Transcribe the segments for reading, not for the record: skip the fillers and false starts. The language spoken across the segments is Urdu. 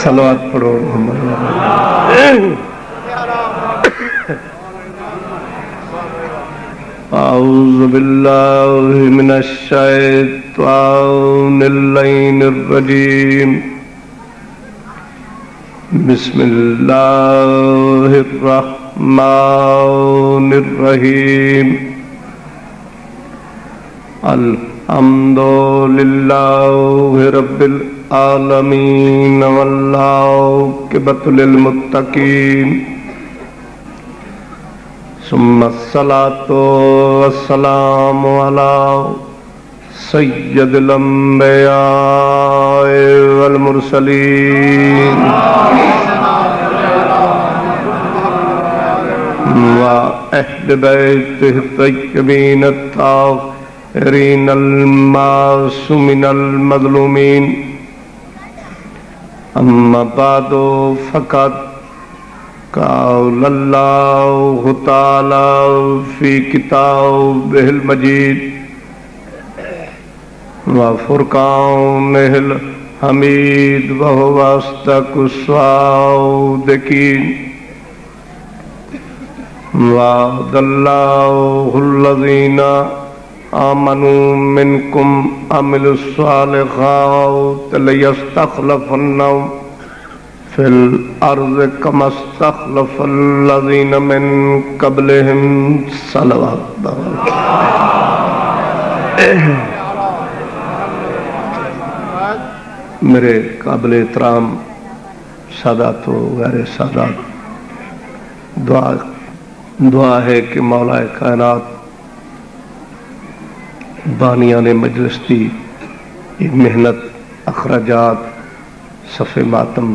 صلوات پڑھو اعوذ باللہ من الشیطان اللعین الرجیم بسم اللہ الرحمن الرحیم الحمد للہ رب العالمین والعاقبۃ للمتقین ثم الصلاة والسلام على سید الانبیاء والمرسلین وأہل بیتہ الطیبین الطاہرین المعصومین المظلومین اما بعد فقد قال اللہ تعالی فی کتابہ المجید وفرقانہ الحمید وہو اصدق الصادقین وعد اللہ الذین آمنوا منکم عملوا الصالحات لیستخلفنہم فی الارض کما استخلف الذین من قبلہم صلوات میرے قابل احترام سادات و غیر سادات، دعا ہے کہ مولا کائنات بانیان مجلس دی محنت اخراجات صفِ ماتم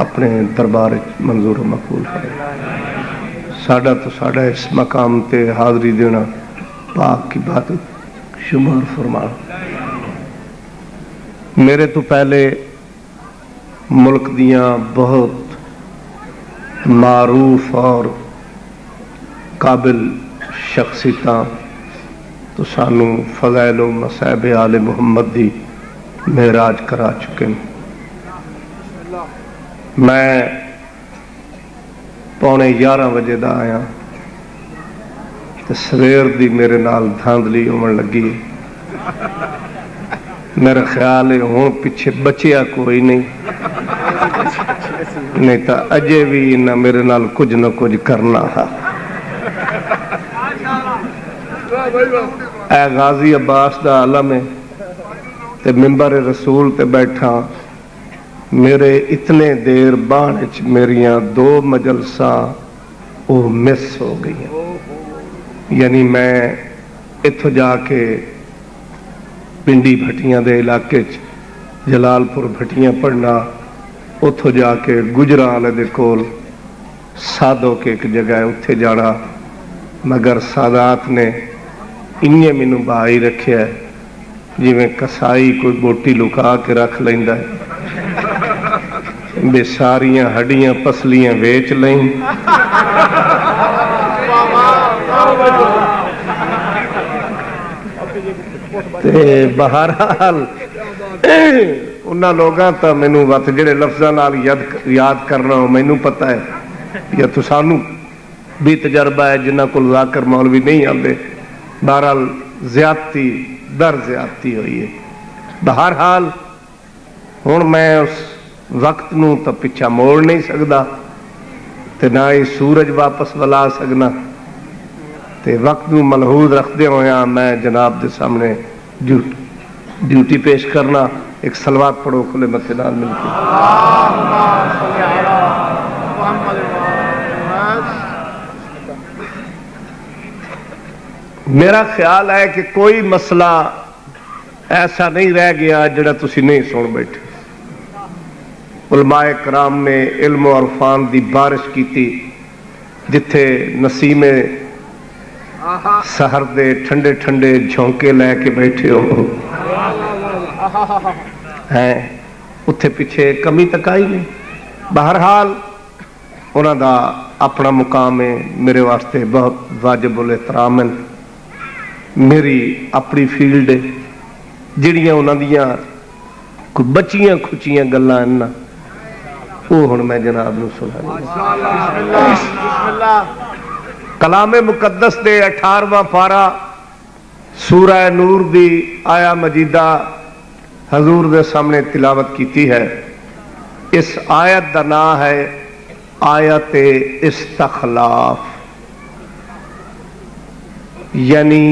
اپنے دربار منظور و مقبول ہے۔ ساڈا تو ساڈا اس مقام تے حاضری دینا پاک کی بات شمار فرما۔ میرے تو پہلے ملک دیاں بہت معروف اور قابل شخصیتاں تو سانو فضائل و مصائب آل محمد دی معراج کرا چکے ہیں۔ میں 11:15 دا آیا تے سویر دی میرے نال دھاندلی ہومن لگی، میرا خیال ہے ہوں پیچھے بچیا کوئی نہیں تا اجے بھی انہاں میرے نال کچھ نہ کچھ کرنا ہے۔ اے غازی عباس دا عالم ہے تے ممبر رسول تے بیٹھا، میرے اتنے دیر بانچ میریاں 2 مجلساں وہ مس ہو گئی ہیں۔ یعنی میں اتھو جا کے پنڈی بھٹیاں دے علاقے جلال پور بھٹیاں پڑھنا، اتھو جا کے گجرا والے دے کول سادو کے ایک جگہ ہے اتھے جانا، مگر سادات نے انہیں مینوں بھائی رکھیا ہے جی میں کسائی کوئی بوٹی لکا کے رکھ لیندا ہے، بے ساریاں ہڈیاں پسلیاں ویچ لیں تے بہرحال انہاں لوگاں تا مینوں وقت جڑے لفظاں نال یاد کرنا ہو مینوں پتہ ہے یا تو سانو بھی تجربہ ہے جنہاں کول ذاکر مولوی نہیں آندے، بہرحال زیادتی در زیادتی ہوئی ہے۔ بہرحال ہن میں اس وقت نو تو پیچھا موڑ نہیں سکدا تے نہ ہی سورج واپس ولا سکنا، تے وقت نو ملحوظ رکھدے ہویا میں جناب دے سامنے ڈیوٹی پیش کرنا. ایک صلوات پڑھو کھلے متھے نال مل کے. میرا خیال ہے کہ کوئی مسئلہ ایسا نہیں رہ گیا جڑا تسی نہیں سن بیٹھے. علماء کرام نے علم و عرفان دی بارش کی تھی جتھے نسیم سحر دے ٹھنڈے ٹھنڈے جھونکے لے کے بیٹھے ہو ہیں اتھے پیچھے کمی تک آئی نہیں. بہرحال انہوں دا اپنا مقام ہے، میرے واسطے بہت واجب الاحترام ہے. میری اپنی فیلڈ ہے، جڑیاں انہوں دیاں کوئی بچیاں کھچیاں گلاں ہیں نا وہ ہن میں جناب نو سنا. کلام مقدس دے 18واں پارا سورہ نور دی آیا مجیدہ حضور دے سامنے تلاوت کیتی ہے. اس آیت دا نام ہے آیت استخلاف، یعنی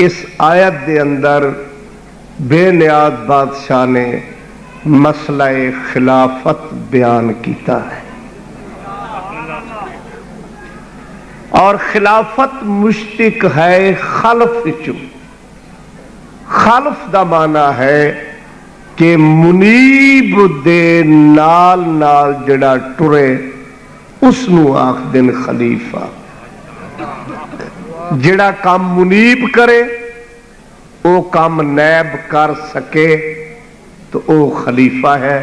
اس آیت دے اندر بے نیاز بادشاہ نے مسئلہ خلافت بیان کیتا ہے. اور خلافت مشتق ہے خلف چو. خلف دا معنی ہے کہ منیب دے نال نال جڑا ٹرے اس نو آخ دن خلیفہ. جڑا کام منیب کرے او کام نیب کر سکے تو او خلیفہ ہے.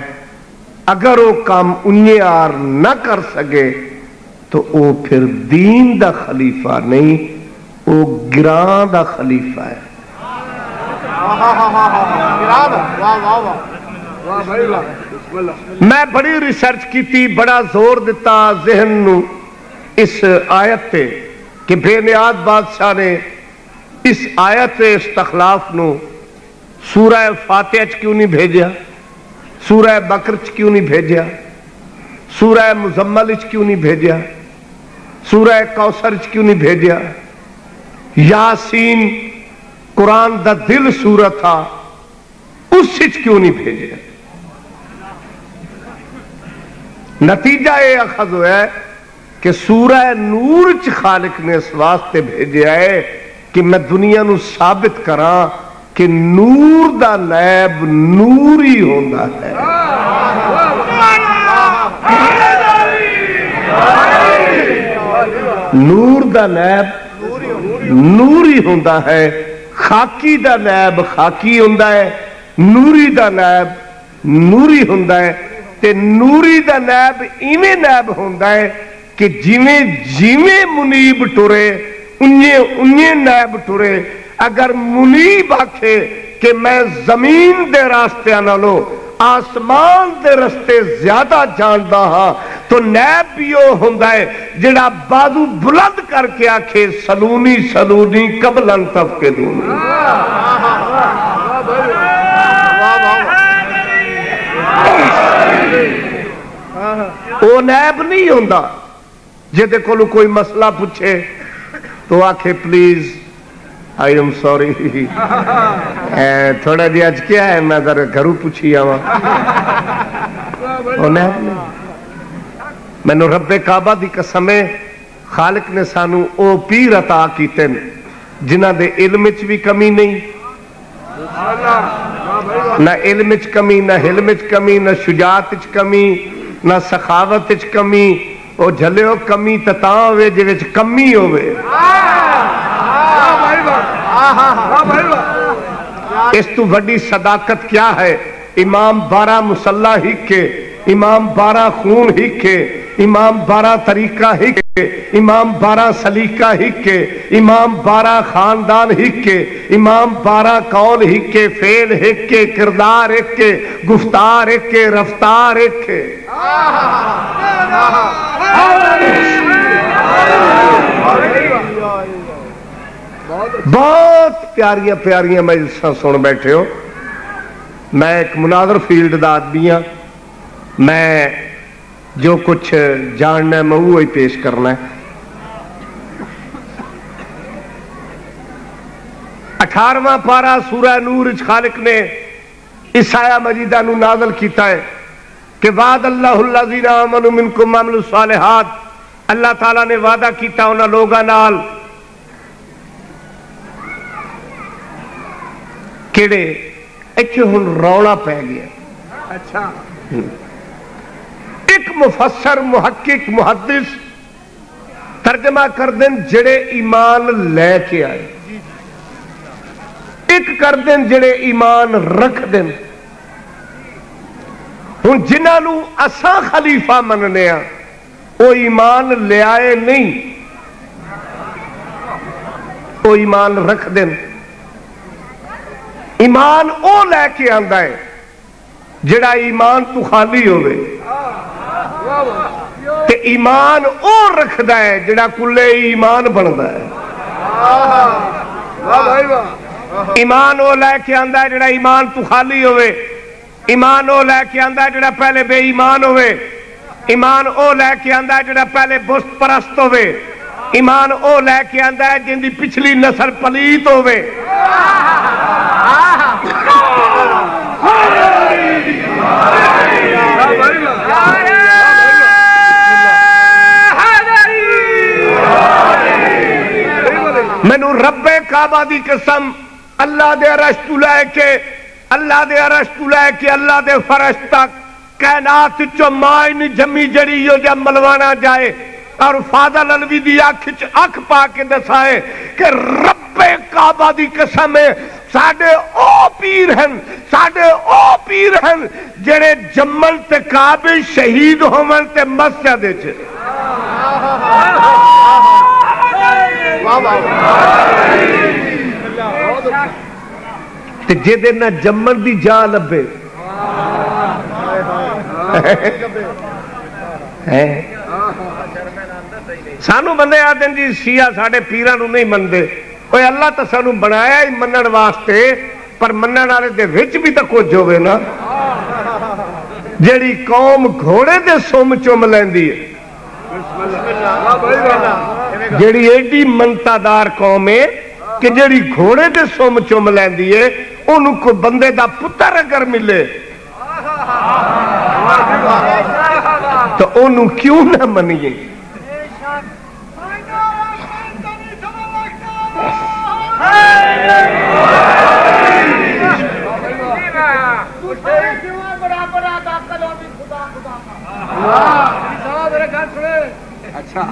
اگر او کام انیار نہ کر سکے تو او پھر دین دا خلیفہ نہیں، او گراں دا خلیفہ ہے. میں بڑی ریسرچ کی تھی، بڑا زور دیتا ذہن نو اس آیت پہ کہ بے نیاز بادشاہ نے اس آیت استخلاف نو سورہ فاتحہ چ کیوں نہیں بھیجیا، سورہ بقرہ چ کیوں نہیں بھیجیا، سورہ مزمل چ کیوں نہیں بھیجیا، سورہ کوثر چ کیوں نہیں بھیجیا، یاسین قرآن دا دل سورت تھا اس چ کیوں نہیں بھیجیا. نتیجہ یہ اخذ ہوا ہے کہ سورہ نور چ خالق نے اس واسطے بھیجیا ہے کہ میں دنیا نو ثابت کراں کہ نور دا نیب نور ہی ہوندا ہے. نور دا نیب نور ہی ہوندا ہے، خاکی دا نیب خاکی ہوندا ہے، نوری دا نیب نوری ہوندا ہے. تے نوری دا نیب ایویں نیب ہوندا ہے کہ جویں جویں منیب ٹرے انہیں نیب ٹرے. اگر منیب آکھے کہ میں زمین دے راستے نالوں آسمان دے راستے زیادہ جاندا ہاں تو نیب بھی وہ ہوندا ہے جڑا بازو بلند کر کے آکھے سلونی سلونی قبلن تفقدونی. وہ نیب نہیں ہوندا جہدے کولوں کوئی مسئلہ پوچھے تو آکھے پلیز آئی ایم سوری تھوڑا جی اج کیا ہے میں ذرا گھروں پوچھی آواں. وہ نیب نہیں. مینوں رب کعبہ دی قسم ہے خالق نے سانو او پیر عطا کیتے جنہاں دے علم وچ بھی کمی نہیں، نہ علم وچ کمی، نہ حلم وچ کمی، نہ شجاعت وچ کمی، نہ سخاوت وچ کمی. او جھلیو کمی تاں ہوے جے وچ کمی ہوے. اس تو بڑی صداقت کیا ہے؟ امام 12 مصلح ہکے، امام 12 خون ہکے، امام 12 طریقہ ہکے، امام 12 سلیقہ ہکے، امام 12 خاندان ہکے، امام 12 قول ہکے، فعل ہکے، کردار ہکے، گفتار ہکے، رفتار ہکے. بہت پیاریاں پیاریاں مجلساں سن بیٹھے ہو. میں ایک مناظر فیلڈ دا آدمی ہاں، میں جو کچھ جاننا ہے میں وہی پیش کرنا ہے. 18واں پارا سورہ نور خالق نے اس آیا مجیدہ نو نازل کیتا ہے کہ وعد اللہ الذین آمنوا منکم وعملوا الصالحات، اللہ تعالیٰ نے وعدہ کیتا انہاں لوگاں نال کیڑے ایتھے ہن رولا پی گیا۔ اچھا ایک مفسر محقق محدث ترجمہ کر دیں جڑے ایمان لے کے آئے، ایک کر دیں جڑے ایمان رکھ دیں۔ ہن جنہاں اساں خلیفہ مننے ہاں وہ ایمان لے آئے نہیں، وہ ایمان رکھ دیں۔ ایمان او لے کے آندا ہے جڑا ایمان تو خالی ہوئے، تے ایمان او رکھدا ہے جڑا کلے ایمان بندا ہے۔ ایمان او لے کے آندا ہے جڑا ایمان تو خالی ہوئے، ایمان او لے کے آندا ہے جڑا پہلے بے ایمان ہوئے، ایمان او لے کے آندا ہے جڑا پہلے بت پرست ہوئے، ایمان او لے کے آندا ہے جن دی پچھلی نسل پلیت ہوئے۔ مینو رب کعبہ دی قسم اللہ دے عرش تو لے کے اللہ دے عرش تو لے کے اللہ دے فرش تک کائنات چو مائن جمی جڑی یو جب ملوانا جائے اور فاضل علوی دی آنکھ پا کے دسائے کہ رب کعبہ دی قسم ہے ساڑھے او پیر ہیں جڑے جمل تے کعبے شہید ہومن تے مسجد چھے۔ تے جے دے نہ جمن دی جا لبے سانو بندے آدھیں جی شیعہ ساڑھے پیرانو نہیں مندے، کوئی اللہ تا سانو بنایا ہی منن واسطے، پر منن آلے دے وچ بھی تا کچھ ہوئے نا۔ جیڑی قوم گھوڑے دے سوم چوم لیندی ہے، جیڑی ایڈی منتادار قوم ہے کہ جیڑی گھوڑے دے سوم چوم لیندی ہے انہوں کو بندے دا پتر اگر ملے تو انہوں کیوں نہ منیے؟ اچھا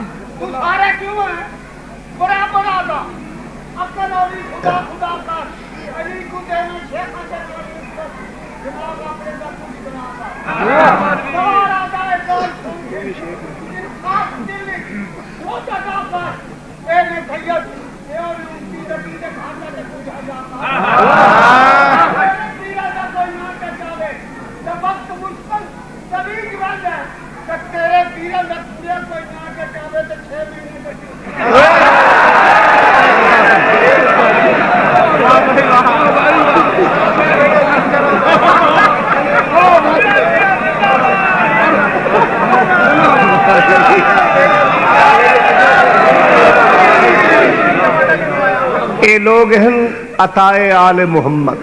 یہ لوگ ہیں عطائے آل محمد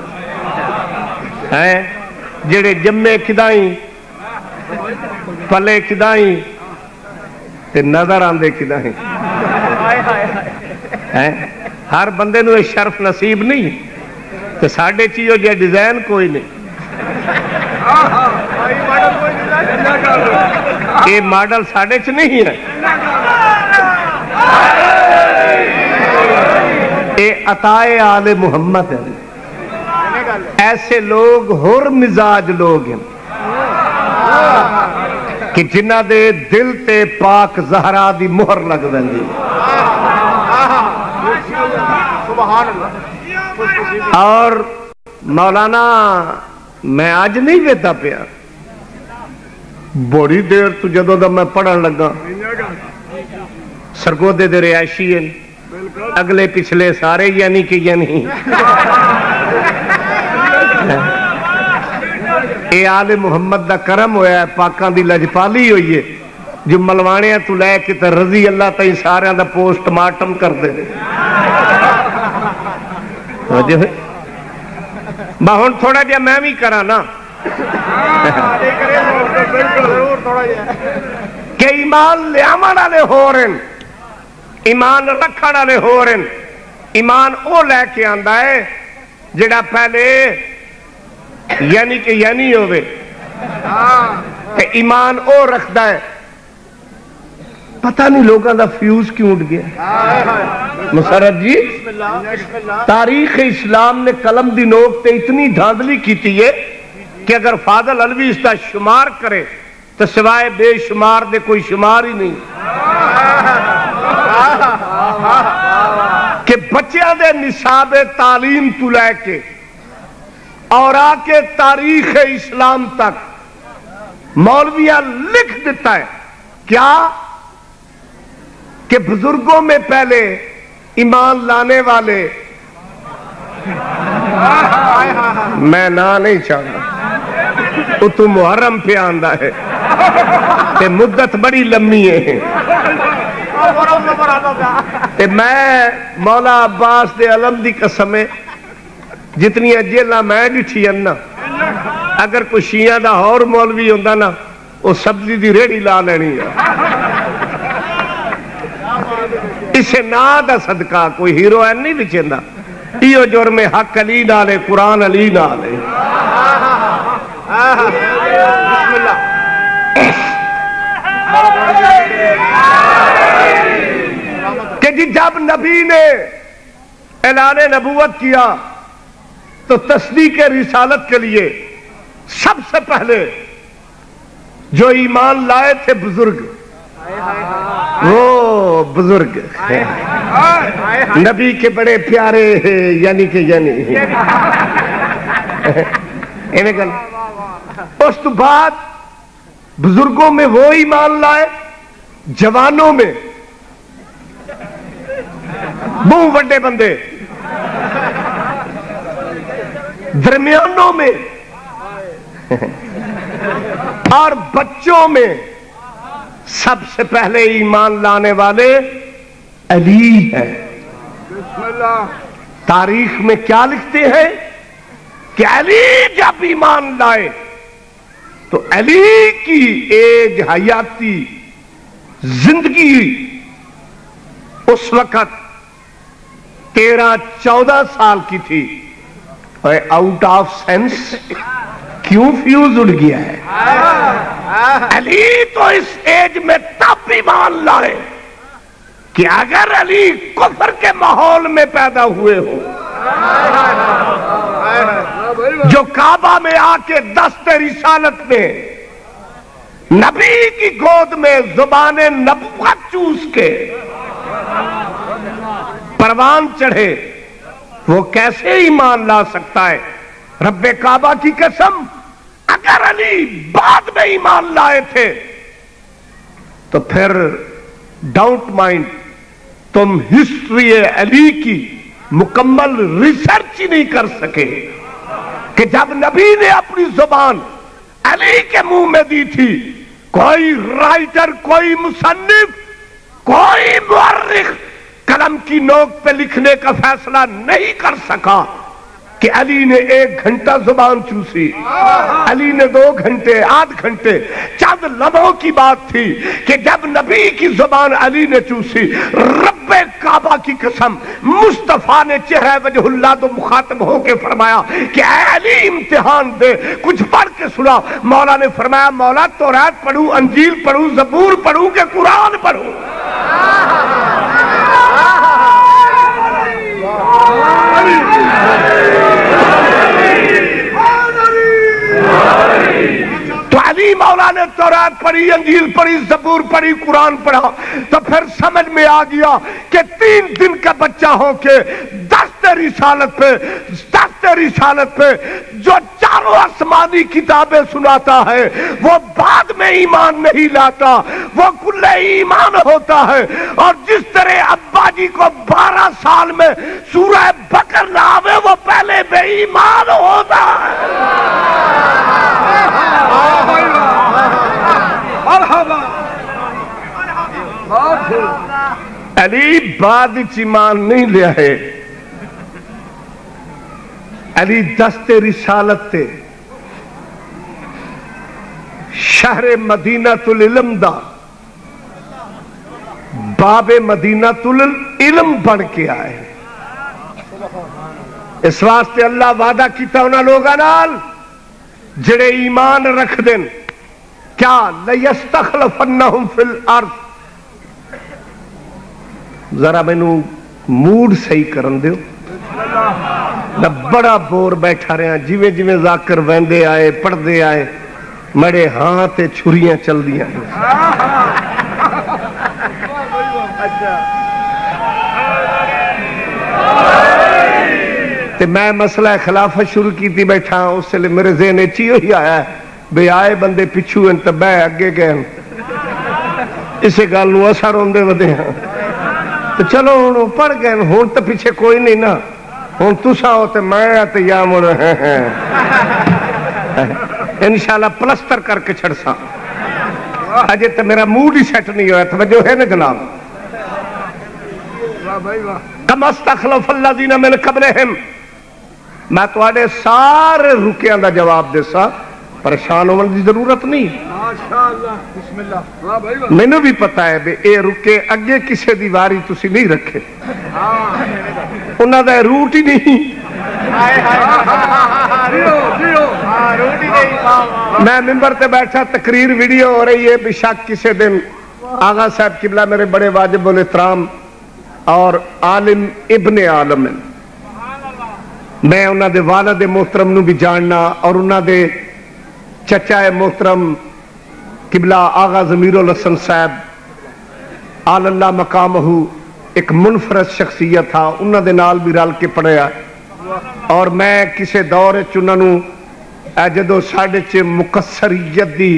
ہیں جڑے جمے کدائیں پلے کدائیں تے نظر آندے کدائیں ہر بندے نو یہ شرف نصیب نہیں تے ساڑھے چیزوں جے ڈیزائن کوئی نہیں یہ ماڈل ساڑھے چ نہیں ہے یہ عطائے آل محمد ہے ایسے لوگ ہر مزاج لوگ ہیں کہ جنہ دے دل تے پاک زہرا دی مہر لگ دیں اور مولانا میں آج نہیں ویتا پیا بڑی دیر تو جدو دا میں پڑھن لگا سرگودے دے رہائشی ہیں اگلے پچھلے سارے یعنی کہ یعنی اے آل محمد دا کرم ہویا ہے پاکاں دی لجپالی ہوئی ہے جو ملوانیاں تو لے کے تے رضی اللہ تائیں سارے دا پوسٹ مارٹم کر دے ہوں تھوڑا جہا میں بھی کرا نا کہ ایمان لیاون والے ہو رہے ہیں، ایمان رکھن والے ہو رہے ہیں. ایمان وہ لے کے آندا ہے جڑا پہلے یعنی کہ یعنی ہوئے، ایمان وہ رکھتا ہے. پتہ نہیں لوگوں دا فیوز کیوں اٹھ گیا. مسرت جی تاریخ اسلام نے قلم دی نوک تے اتنی دھاندلی کیتی ہے کہ اگر فاضل علوی اس کا شمار کرے تو سوائے بے شمار دے کوئی شمار ہی نہیں. کہ بچیاں دے نصاب تعلیم تو لے کے اور آ کے تاریخ اسلام تک مولویاں لکھ دیتا ہے کیا کہ بزرگوں میں پہلے ایمان لانے والے، میں نہیں چاہتا وہ تو محرم پہ آندا ہے تے مدت بڑی لمبی ہے. میں مولا عباس دے علم دی قسم جتنی جیلاں میں ڈٹھی نا، اگر کوئی شیعہ دا اور مولوی ہوندا نا وہ سبزی دی ریڑھی لا لینی ہے. اسے نا دا صدقہ کوئی ہیروئن نہیں بچیندا. ایو جرم حق علی نالے قرآن علی نالے. کہ جی جب نبی نے اعلان نبوت کیا تو تصدیق رسالت کے لیے سب سے پہلے جو ایمان لائے تھے بزرگ، وہ بزرگ نبی کے بڑے پیارے یعنی کہ یعنی اس تو بعد بزرگوں میں وہ ایمان لائے، جوانوں میں بہت بڑے بندے، درمیانوں میں اور بچوں میں سب سے پہلے ایمان لانے والے علی ہیں. تاریخ میں کیا لکھتے ہیں کہ علی جب ایمان لائے تو علی کی ایج حیاتی زندگی اس وقت 13-14 سال کی تھی. آؤٹ آف سینس کیوں فیوز اڑ گیا ہے؟ علی تو اس ایج میں تب ایمان لائے کہ اگر علی کفر کے ماحول میں پیدا ہوئے ہو، جو کعبہ میں آ کے دست رسالت میں نبی کی گود میں زبان نبوت چوس کے پروان چڑھے، وہ کیسے ایمان لا سکتا ہے؟ رب کعبہ کی قسم اگر علی بعد میں ایمان لائے تھے تو پھر ڈاؤٹ مائنڈ تم ہسٹری علی کی مکمل ریسرچ ہی نہیں کر سکے کہ جب نبی نے اپنی زبان علی کے منہ میں دی تھی، کوئی رائٹر، کوئی مصنف، کوئی مورخ قلم کی نوک پہ لکھنے کا فیصلہ نہیں کر سکا کہ علی نے 1 گھنٹہ زبان چوسی، علی نے 2 گھنٹے، آدھ گھنٹے، چند لمحوں کی بات تھی کہ جب نبی کی زبان علی نے چوسی، رب کعبہ کی قسم مصطفیٰ نے چہرہ وجہ اللہ تو مخاطب ہو کے فرمایا کہ اے علی امتحان دے، کچھ پڑھ کے سنا. مولا نے فرمایا مولا توریت پڑھوں، انجیل پڑھوں، زبور پڑھوں کہ قرآن پڑھوں؟ تو علی مولا نے توریت پڑھی، انجیل پڑھی، زبور پڑھی، قرآن پڑھا تو پھر سمجھ میں آ گیا کہ 3 دن کا بچہ ہو کے دست رسالت پہ جو چاروں آسمانی کتابیں سناتا ہے وہ بعد میں ایمان نہیں لاتا، وہ کل ایمان ہوتا ہے. اور جس طرح ابا جی کو 12 سال میں سورہ بقر نہ آوے وہ پہلے بے ایمان ہوتا ہے. علی بعد ایمان نہیں لیا ہے. علی دست رسالت تے شہر مدینہ العلم دا باب مدینہ العلم بن کے آئے. اس واسطے اللہ وعدہ کیتا انہاں لوگاں نال جڑے ایمان رکھ دین کیا لَيَسْتَخْلَفَنَّهُمْ فِي الْأَرْضِ. ذرا مینوں موڈ صحیح کرن دیو. میں بڑا بور بیٹھا رہا جویں جویں ذاکر ویندے آئے پڑھدے آئے مڑے ہاں تے چھریاں چل دیاں. تے میں مسئلہ خلافت شروع کی تھی بیٹھا اس لئے میرے ذہن چیو ہی آیا ہے بے آئے بندے پچھو ہیں تب بے اگے گئے اسے گالوں اثر ہوندے ودے ہیں تو چلو انہوں پڑھ گئے ہون تو پیچھے کوئی نہیں نا ہون تسا ہوتے میں آتے یا مڑ انشاءاللہ پلستر کر کے چھڑ سا اجے تو میرا موڈ ہی سیٹ نہیں ہوا توجہ ہے نا جناب. کما استخلف الذین من قبلہم. میں تو آڑے سارے رکیاں دا جواب دے سا پریشان ہونے دی ضرورت نہیں. میں نے بھی پتا ہے بے اے رکے اگے کسے دیواری تسی نہیں رکھے انہاں دا روٹ ہی نہیں. میں ممبر تے بیٹھا تقریر ویڈیو ہو رہی ہے بشک کسے دن آغا صاحب قبلہ میرے بڑے واجب الاحترام اور عالم ابن عالم میں انہاں دے والد محترم نو بھی جاننا اور انہاں دے چچا محترم قبلہ آغا ضمیر الحسن صاحب آل اللہ مقامہ ایک منفرد شخصیت تھا انہاں دے نال بھی رل کے پڑھیا اور میں کسے دور انہاں نو جدو ساڑھے چے مقصریت دی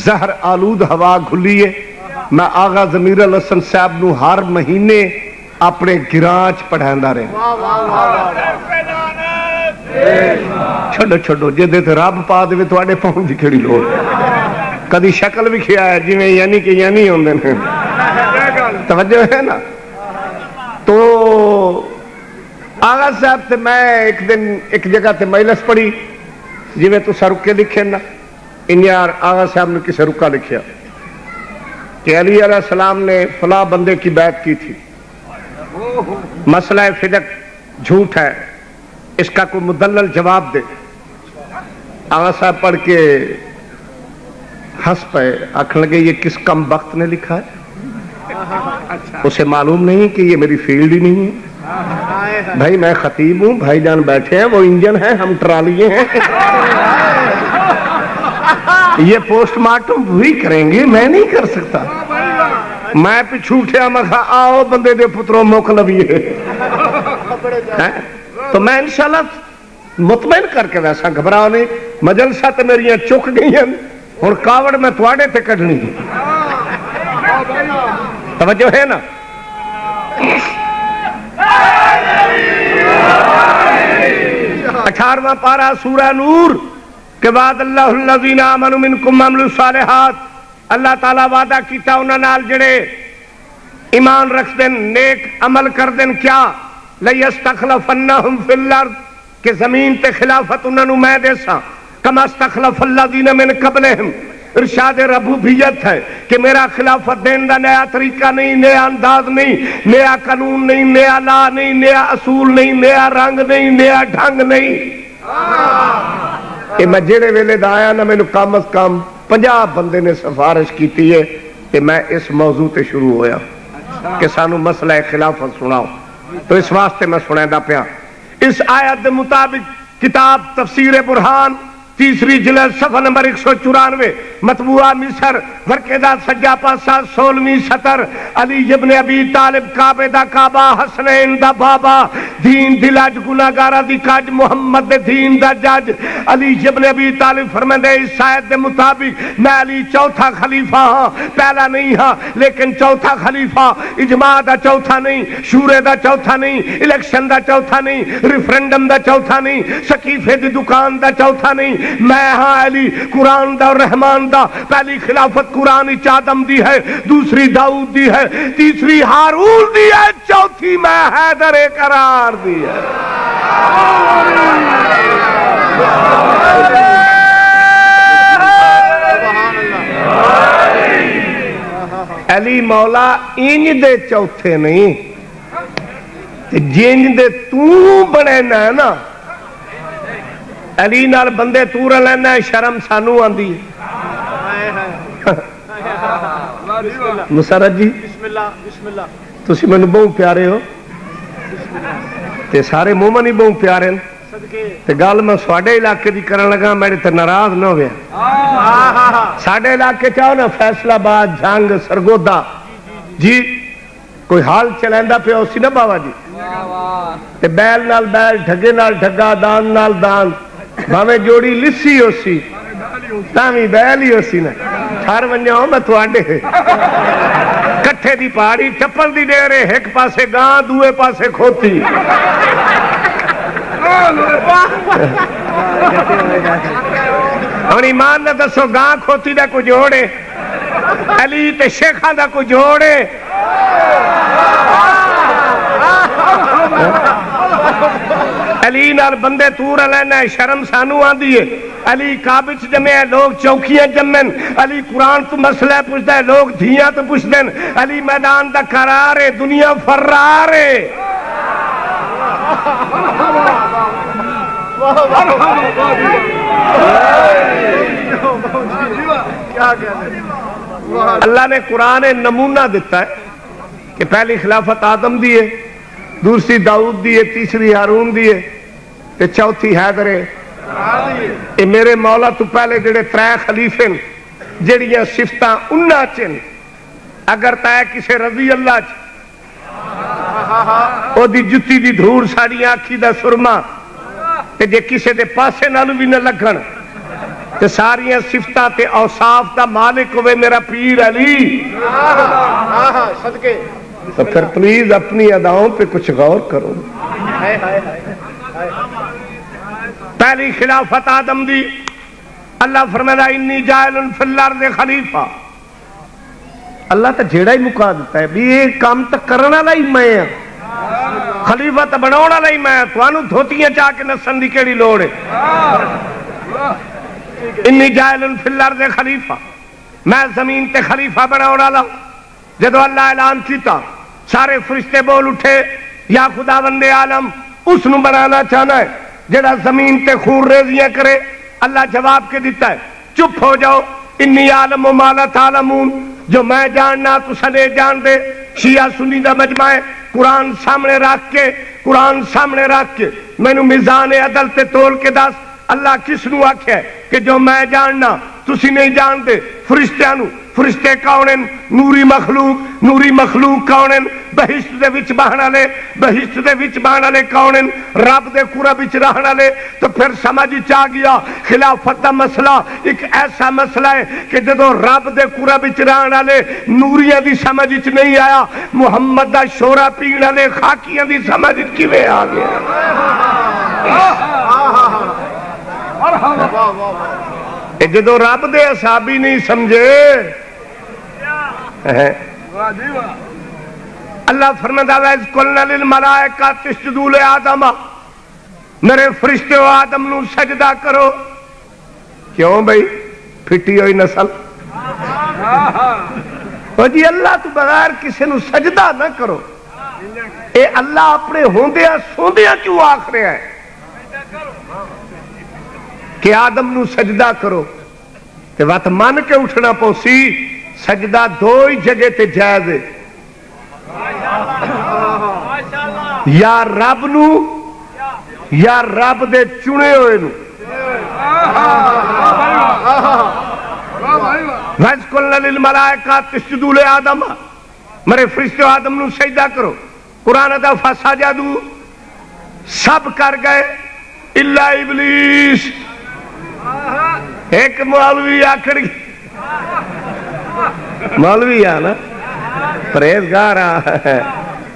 زہر آلود ہوا گھلیے میں آغا ضمیر الحسن صاحب نو ہر مہینے اپنے گرانچ پڑھائندہ رہے. چھڑو چھڑو جدے تے رب پا دے تو آڑے پہنچ دی کھڑی لوگ کدی شکل بھی کھیا ہے جی میں یعنی کہ یعنی ہوندے ہیں توجہ ہے نا. تو آغا صاحب تے میں ایک دن ایک جگہ تے مجلس پڑھی جی میں تو سرکے لکھے نا انیار آغا صاحب نے کسے رکا لکھیا کہ علی علیہ السلام نے فلاں بندے کی بیعت کی تھی مسئلہ فدق جھوٹ ہے اس کا کوئی مدلل جواب دے. آغا صاحب پڑھ کے ہنس پے آکھنے لگے یہ کس کم بخت نے لکھا ہے اسے معلوم نہیں کہ یہ میری فیلڈ ہی نہیں ہے. بھائی میں خطیب ہوں بھائی جان بیٹھے ہیں وہ انجن ہیں ہم ٹرالیے ہیں یہ پوسٹ مارٹم وہی کریں گے میں نہیں کر سکتا. میں پچھوٹیا میں کہا آؤ بندے دے پتروں موک لبیے تو میں انشاءاللہ مطمئن کر کے ویسا گھبراؤ نہیں. مجلسہ تے میری چک گئی ہیں اور کاوڑ میں تواڑے تے کڑنی توجہ ہے نا. اٹھارواں پارہ سورہ نور کے بعد اللہ الذین آمنوا منکم وعملوا الصالحات اللہ تعالیٰ وعدہ کیتا انہاں نال جڑے ایمان رکھ دین نیک عمل کر دین کیا لَيَسْتَخْلَفَنَّهُمْ فِي الْأَرْضِ کہ زمین تے خلافت انہاں نو میں دے سا کما استخلف الذین من قبلہم. ارشاد ربوبیت ہے کہ میرا خلافت دین دا نیا طریقہ نہیں نیا انداز نہیں نیا قانون نہیں نیا لا نہیں نیا اصول نہیں نیا رنگ نہیں نیا ڈھنگ نہیں. کہ میں جڑے ویلے دا آیا نا میں نو کم از کم 50 بندے نے سفارش کیتی ہے کہ میں اس موضوع تے شروع ہویا کہ سانو مسئلہ خلافت سناؤ. تو اس واسطے میں سنائیں دا پیا اس آیت مطابق کتاب تفسیر برہان تیسری جلد صفحہ نمبر 194 مطبوعہ مصر ورقے دا سجا پاسا 16ویں سطر علی ابن ابی طالب کعبے دا کعبہ حسنین دا بابا دین دلاج گناہگارا دی کاج محمد دے دین دا جج علی ابن ابی طالب فرمندے اس آیت دے مطابق میں علی چوتھا خلیفہ ہاں پہلا نہیں ہاں لیکن چوتھا خلیفہ اجماع دا چوتھا نہیں شورے دا چوتھا نہیں الیکشن دا چوتھا نہیں ریفرنڈم دا چوتھا نہیں سقیفے دی دکان دا چوتھا نہیں میں ہاں علی قرآن دا اور رحمان دا پہلی خلافت قرآن آدم دی ہے دوسری داؤد دی ہے تیسری ہارون دی ہے چوتھی میں حیدر قرار دی ہے. علی مولا انج دے چوتھے نہیں جنج دے تو بنے نا علی نال بندے تور لینا شرم سانو آندی مسرت جی تسی مینوں بہت پیارے ہو تے سارے مومن ہی بہت پیارے ہیں تے گل میں سواڈے علاقے دی کرن لگا میرے تے ناراض نہ ہوئے ساڈے علاقے چاہو نا فیصلہ آباد جھنگ سرگودا جی کوئی حال چلیندا پیا اسی نا بابا جی تے بیل نال بیل ڈھگے نال ڈھگا دان نال دان بھاویں جوڑی لسی ہوسی تاویں بیل ہی ہوسی نا ٹھر ونجا میں تواڈے کٹھے دی پہاڑی ٹپل دی ڈیرے ایک پاسے گاں دوے پاسے کھوتی ہوں ایمان نہ دسو گاں کھوتی دا کوئی جوڑے علی تے شیخاں دا کوئی جوڑے علی نال بندے تور لینا شرم سانو آندی ہے علی کابچ جمے لوگ چوکیاں جمن علی قرآن تو مسئلہ پوچھتا ہے لوگ دھیاں تو پوچھ دین علی میدان دا قرار ہے دنیا فرار ہے اللہ نے قرآن نمونہ دیتا ہے کہ پہلی خلافت آدم دیئے دوسری داؤد دیئے تیسری ہارون دیئے تے چوتھی حیدر اے میرے مولا تو پہلے جڑے ترے خلیفے جڑیاں صفتاں انہاں چن اگر تے کسے رضی اللہ چ او دی جتی دی دھور ساڑی آنکھی دا سرما تے جے کسے دے پاسے نالو بھی نہ لگن تے ساریاں صفتاں تے اوصاف دا مالک ہوئے میرا پیر علی صدقے تو پھر پلیز اپنی اداؤں پہ کچھ غور کرو پہلی خلافت آدم دی اللہ فرمایا انی جاعل فی الارض خلیفہ اللہ تو جیڑا ہی مکا دیتا ہے بھی یہ کام تو کرنا لائی میں خلیفہ تو بناونا لائی میں توانو دھوتیاں چاہ کے نسن دی کیڑی لوڑے انی جاعل فی الارض خلیفہ میں زمین تے خلیفہ بناونا لا جدو اللہ اعلان کیتا سارے فرشتے بول اٹھے یا خداوند عالم اس نو بنانا چاہنا ہے جڑا زمین تے خور ریزیاں کرے اللہ جواب کے دیتا ہے چپ ہو جاؤ انی عالم و ما لا تعلمون جو میں جاننا تو سنے جان دے شیعہ سنی دا مجمع ہے قرآن سامنے رکھ کے میں نو میزان عدل تے تول کے دس اللہ کس نو آکھے ہے کہ جو میں جاننا تسی نہیں جان دے فرشتیاں نو فرشتے کونن نوری مخلوق کونن بہشت دے وچ بہن والے کونن رب دے قرب وچ رہن والے تو پھر سمجھ چا گیا خلافت دا مسئلہ ایک ایسا مسئلہ ہے کہ جدو رب دے قرب وچ رہن والے نوریاں دی سمجھ وچ نہیں آیا محمد دا شورا پین والے خاکیاں دی سمجھ وچ کیویں آ گیا جدو رب دے اصحابی نہیں سمجھے اللہ فرماتا ہے اذ قلنا للملائکہ اسجدوا لآدم میرے فرشتے و آدم نو سجدہ کرو کیوں بھائی پھٹی ہوئی نسل جی اللہ تو بغیر کسی نو سجدہ نہ کرو اے اللہ اپنے ہوندیاں سوندیاں کیوں آکھ رہے ہیں کہ آدم نو سجدہ کرو تے وقت من کے اٹھنا پوسی سجدہ دو ہی جگہ تے جائز ہے یا رب نو یا رب دے چنے ہوئے نو وَإِذْ قُلْنَا لِلْمَلَائِكَةِ اسْجُدُوا لِآدَمَ میرے فرشتے آدم نو سجدہ کرو قرآن دا فَسَجَدُوا سب کر گئے الا ابلیس ایک مولوی آکڑ گئی مولوی آنا پریزگار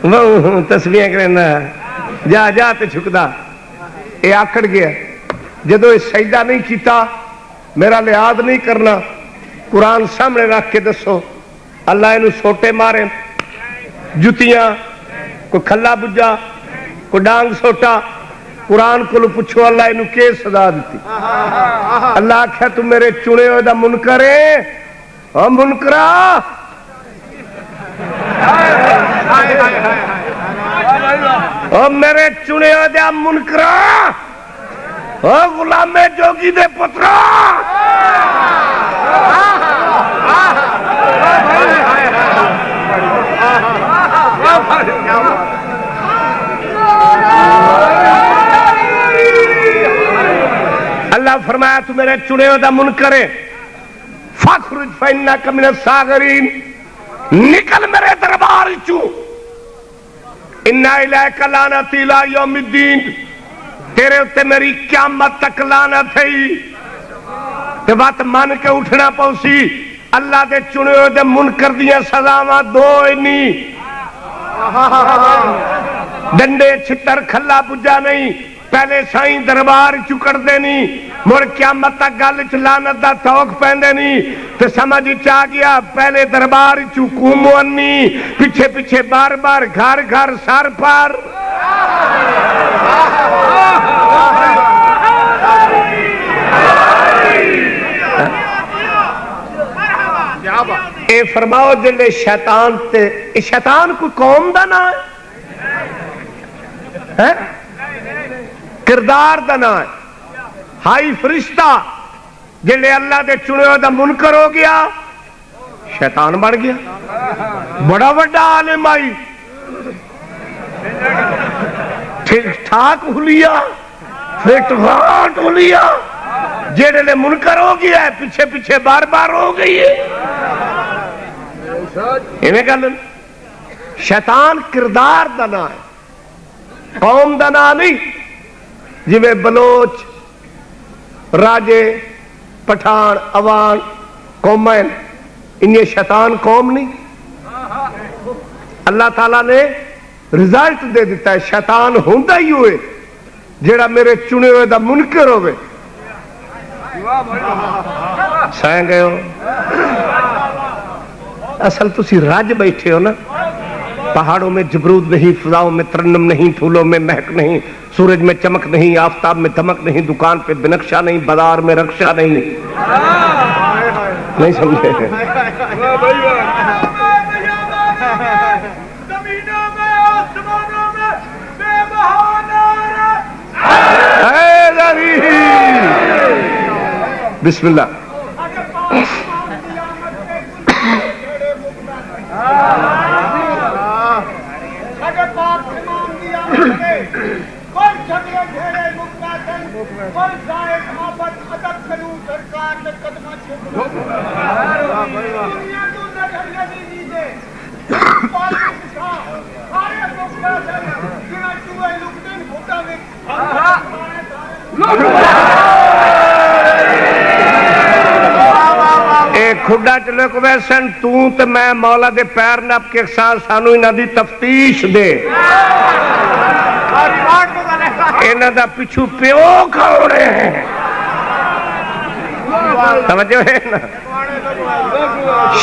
وہ تسبیح کرنا جا تے چھکدا اے آکڑ گیا جدو اس سجدہ نہیں کیتا میرا لحاظ نہیں کرنا قرآن سامنے رکھ کے دسو اللہ انہوں سوٹے مارے جتیاں کوئی کھلا بجا کوئی ڈانگ سوٹا قرآن کو پوچھو اللہ انہوں کے سزا دیتی؟ اللہ آکھیا تو میرے چنے ہوئے دا منکر ہے او منکرا او میرے چنے ہوئے دا منکرا او غلام جوگی دے پترا اللہ فرمایا تو میرے چنے ہوئے دا منکر ہے فَخْرُجْ فَإِنَّكَ مِنَ الصَّاغِرِينَ نکل میرے دربار چوں اِنَّا إِلَيْكَ لَعْنَتِي إِلَىٰ يَوْمِ الدِّينِ تیرے اُتے میری قیامت تک لعنت ہے تے بات مان کے اٹھنا پوسی اللہ دے چنے ہوئے دے منکر دیاں سزاواں دو نہیں ڈنڈے چھتر کھلا پجا نہیں پہلے سائیں دربار چکڑ دے نہیں مڑ قیامت تک گل چ لعنت دا توق پیندے نہیں تے سمجھ چا گیا پہلے دربار چکومو انی پیچھے پیچھے بار بار گھر گھر سر پر اے فرماؤ جلے شیطان تے شیطان کوئی قوم دا نا ہے کردار دا نا ہے ہائی فرشتہ جلے اللہ دے چنے ہوئے دا منکر ہو گیا شیطان بڑھ گیا بڑا بڑا عالم آئی ٹھیک ٹھاک ہلیا فٹ فاٹ ہلیا جیڑے لے منکر ہو گیا ہے پیچھے پیچھے بار بار ہو گئی ہے انہیں کہا شیطان کردار دنا ہے قوم دنا نہیں جی میں بلوچ راجے پٹھان اوان قومین انہیں شیطان قوم نہیں اللہ تعالیٰ نے رزلٹ دے دیتا ہے شیطان ہوندہ ہی ہوئے جیڑا میرے چنے ہوئے دا منکر ہوئے سائیں گئے ہو اصل تسی راج بیٹھے ہو نا پہاڑوں میں جبرود نہیں فضاؤں میں ترنم نہیں پھولوں میں مہک نہیں سورج میں چمک نہیں آفتاب میں دھمک نہیں دکان پہ بنقشہ نہیں بازار میں رکشہ نہیں سمجھے بسم اللہ کھڈا چلے کو ویسن تے میں مولا دے پیر نپ کے سانو انہاں دی تفتیش دے انہاں دا پچھو پیو کھوڑے ہیں سمجھو ہے نا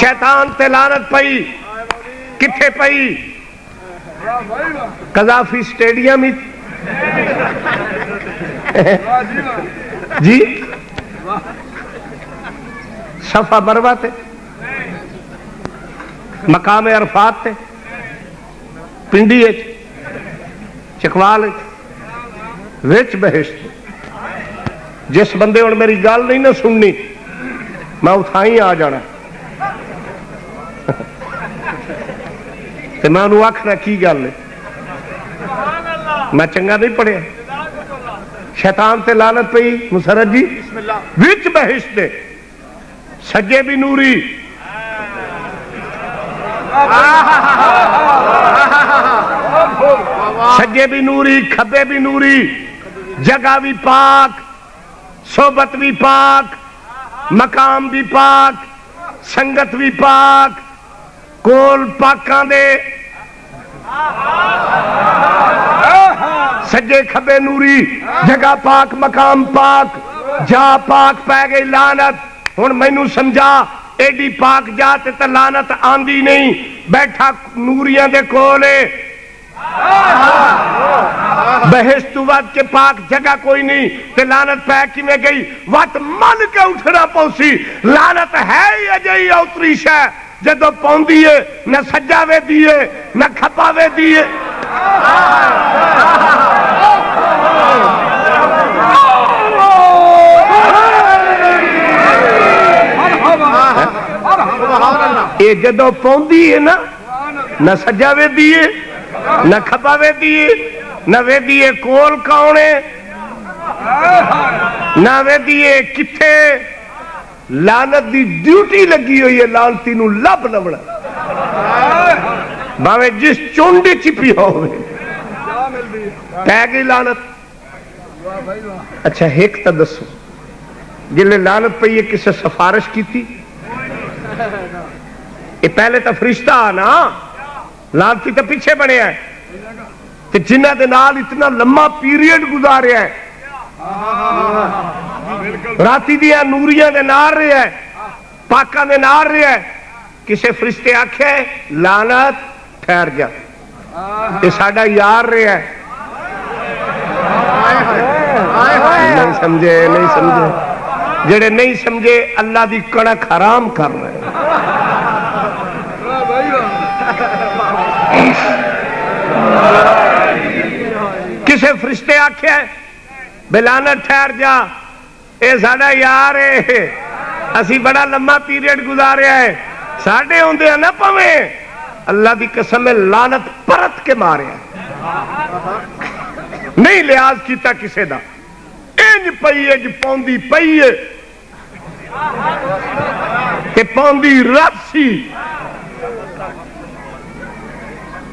شیطان تے لعنت پئی کتھے پئی قذافی سٹیڈیم جی صفا مروہ تے مقام عرفات تے پنڈی چکوال وچ بہشت جس بندے اور میری گال نہیں نہ سننی میں اتھائیں آ جانا تے میں انہوں آکھنا کی گال ہے میں چنگا نہیں پڑھے شیطان تے لعنت پئی مسرت جی وچ بہشت دے سجے بھی نوری سجے بھی نوری کھبے بھی نوری جگہ بھی پاک صحبت بھی پاک مقام بھی پاک سنگت بھی پاک کول پاکاں دے سجے کھبے نوری جگہ پاک مقام پاک جا پاک پہ گئی لعنت ہن مینوں سمجھا ایڈی پاک جاتے تے لعنت آندی نہیں بیٹھا نوریاں دے کولے بہشت وقت کے پاک جگہ کوئی نہیں تے لعنت پہ کی میں گئی وقت من کے اٹھنا پوسی لعنت ہے ہی اجئی اوتری شے جدو پوندی ہے نہ سجاوے دیے نہ کھپاوے دیے یہ جدو پوندی ہے نا نہ سجاوے دیے نہ کھپاوے دیے نہ وے دیے کول کاؤنے نہ وے دیے کتھے لعنت دی ڈیوٹی لگی ہوئی ہے لعنتی نو لب لبڑا باوے جس چونڈی چپی ہوئے پہ گئی لعنت اچھا ایک تا دسو جلے لعنت پہ یہ کسے سفارش کی تھی یہ پہلے تا فرشتہ آنا لعنتی تا پیچھے بڑے ہیں کہ جنہ دے نال اتنا لمبا پیریڈ گزارے ہیں راتی دیا نوریاں دے نار رہے ہیں پاکاں دے نار رہے ہیں کسے فرشتے آکھے لعنت ٹھہر جا یہ ساڑا یار رہے ہیں نہیں سمجھے نہیں سمجھے جڑے نہیں سمجھے اللہ دی کڑک حرام کر رہے ہیں کسے فرشتے آکھے بے لعنت ٹھہر جا اے ساڑا یار ہے اسی بڑا لمبا پیریڈ گزارے ہیں ساڑے ہوندے ہیں نہ پویں اللہ دی قسم میں لعنت پرت کے مارے ہیں نہیں لحاظ کیتا کسے دا انج پئیے جو پوندی پئیے کہ پوندی رب سی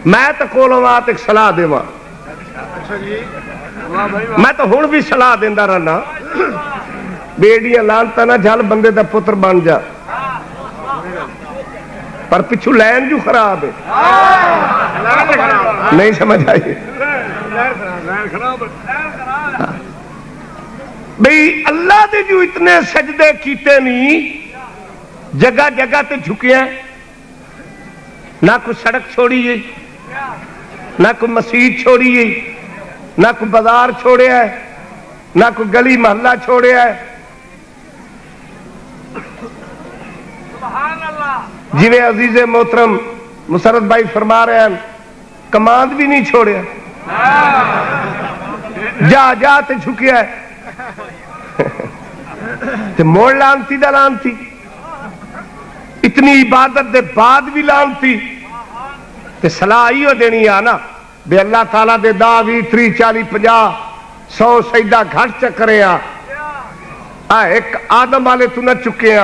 میں تو کولوں آت ایک صلاح دے ماں میں تو ہون بھی صلاح دیندہ رہنا بیڑیاں لانتا نہ جھال بندے دا پتر بن جا پر پچھو لین جو خراب ہے نہیں سمجھ آئیے بھئی اللہ دے جو اتنے سجدے کیتے نہیں جگہ جگہ تے جھکے ہیں نہ کوئی سڑک چھوڑی ہے نہ کوئی مسجد چھوڑی ہے نہ کوئی بازار چھوڑے ہے نہ کوئی گلی محلہ چھوڑے ہے جنہیں عزیز محترم مسرت بھائی فرما رہے ہیں کماند بھی نہیں چھوڑے جا جا تے جھکیا ہے تے موڑ لانتی دا لانتی اتنی عبادت دے بعد بھی لانتی تے صلاح ہو دینی آنا بے اللہ تعالیٰ دے دا 20 30 40 50 100 سجدہ گھٹ چکرے ایک آدم والے تو نہ چکے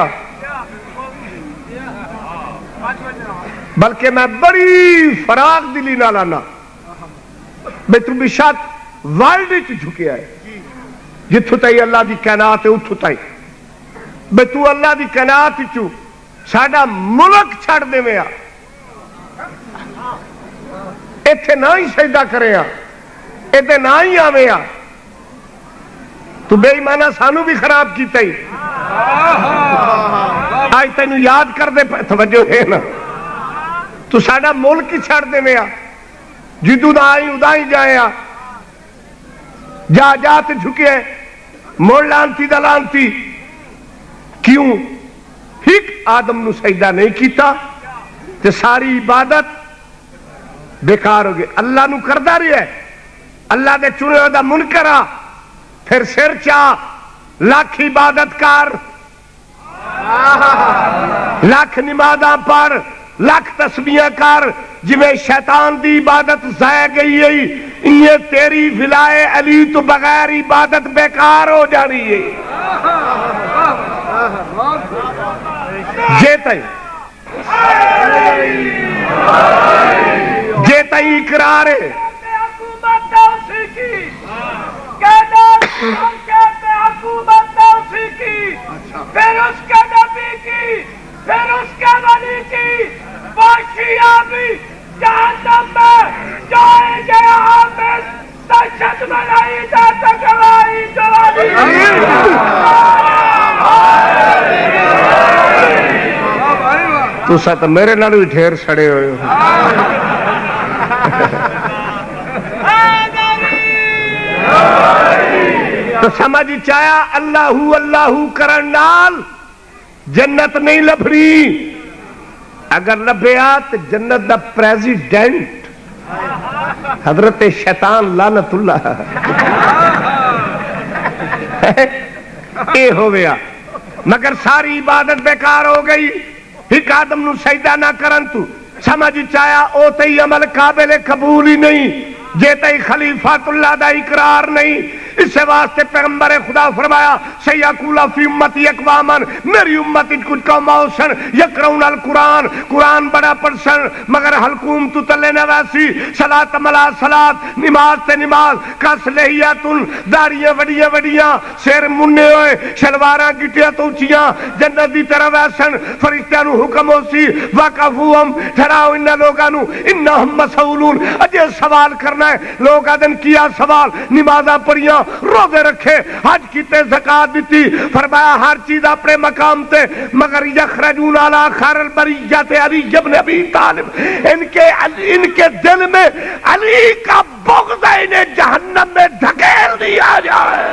بلکہ میں بڑی فراغ دلی نہ لانا بے تو بشاد ورلڈ چ جھکیا ہے جتھو تائی اللہ دی کائنات ہے اتھو تائی بے تو اللہ دی کائنات چو ساڑا ملک چھڑ دے میں ایتھے نہ ہی سجدہ کرے ایتھے نہ ہی آوے تو بے ایمانہ سانو بھی خراب کیتا ہی آج تینو یاد کر دے توجہ ہے نا تو ساڑا ملک ہی چھڑ دے میں جدو نہ آئی ادائی جائے جا جاتے جھکے موڑ لانتی دا لانتی کیوں ایک آدم نو سجدہ نہیں کیتا تے ساری عبادت بیکار ہو گئی اللہ نو کردہ رہی ہے اللہ دے چنے ہو دا منکرہ پھر سر چاہ لاکھ عبادت کار لاکھ نمازاں پر لاکھ تسبیحاں کر جویں شیطان دی عبادت ضائع گئی ہے یہ تیری ولائے علی تو بغیر عبادت بیکار ہو جانی ہے جیتا ہی اقرار ہے پھر اس کے نبی کی پھر اس کے ولی کی وہ شیعہ بھی جہنم میں جائیں گے حافظ دہشت میں نہیں جاتا گواہی جوانی تو ساتھ میرے نالو ڈھیر سڑے ہوئے تو سمجھ چایا اللہ کرن نال جنت نہیں لبھنی، اگر لبھیا تو جنت دا پریزیڈنٹ حضرت شیطان لعنت اللہ اے ہو گیا، مگر ساری عبادت بیکار ہو گئی، ایک آدم نو سجدہ نہ کرن تو سمجھ چایا او تے عمل قابل قبول ہی نہیں، جے تے خلیفۃ اللہ دا اقرار نہیں۔ اس واسطے پیغمبر خدا فرمایا سیقول فی امتی اقوامن، میری امت کچھ قوم اوسن یقرؤون القرآن، قرآن بڑا پڑھسن مگر حلقوم تو تلے نہ ویسی، صلاۃ ملا صلاۃ، نماز تے نماز، کس لحیاتن، داڑیاں وڈیاں وڈیاں، سر منے ہوئے، شلواراں گٹیاں تو اونچیاں، جنت دی طرح ویسن، فرشتیاں نو حکم ہوسی وقفوہم، ٹھہراؤ انہاں لوگاں نو انہم مسئولون، اجے سوال کرنا ہے۔ لوگ آدن کیا سوال، نمازاں پڑھیاں، روزے رکھے، حج کیتے، زکات دیتی، فرمایا ہر چیز اپنے مقام تے، مگر یخرجون علی خیر البریۃ علی ابن ابی طالب، ان کے دل میں علی کا بغض ہے، انہیں جہنم میں دھکیل دیا جائے۔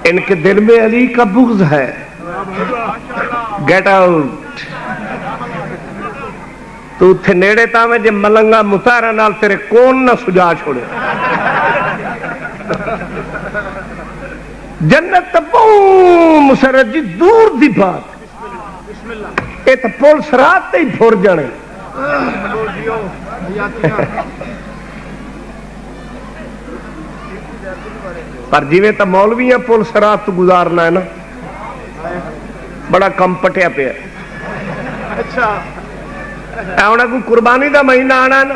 ان کے دل میں علی کا بغض ہے، گیٹ آؤٹ۔ تو اتھے نیڑے تا میں جے ملنگا متارا نال تیرے کون نہ سجا چھوڑے۔ جنت بہت مسرت جی دور دی بات، اے تو پولیس رات تے ہی پھور جانے۔ پر جیویں تا مولویاں پولیس رات تو گزارنا ہے نا، بڑا کم پٹیا پیا۔ آنا کوئی قربانی دا مہینہ آنا ہے نا،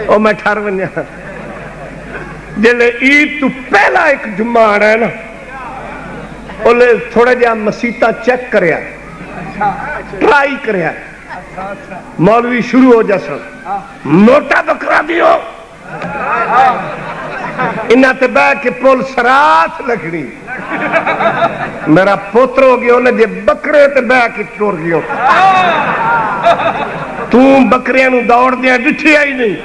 او میں ٹھر ونجا جلے عید تو پہلا ایک جمعہ آنا ہے نا، انہیں تھوڑا جہا مسیطہ چیک کریا، ٹرائی کریا، مولوی شروع ہو جا سن موٹا بکرا دیو، انہاں تے بہ کے پول سرات لگنی، میرا پوتر ہو گیا انہیں جے بکرے تے بہ کے ٹور گیا، تو بکریاں نو دوڑ دیا ڈٹھیا ہی نہیں۔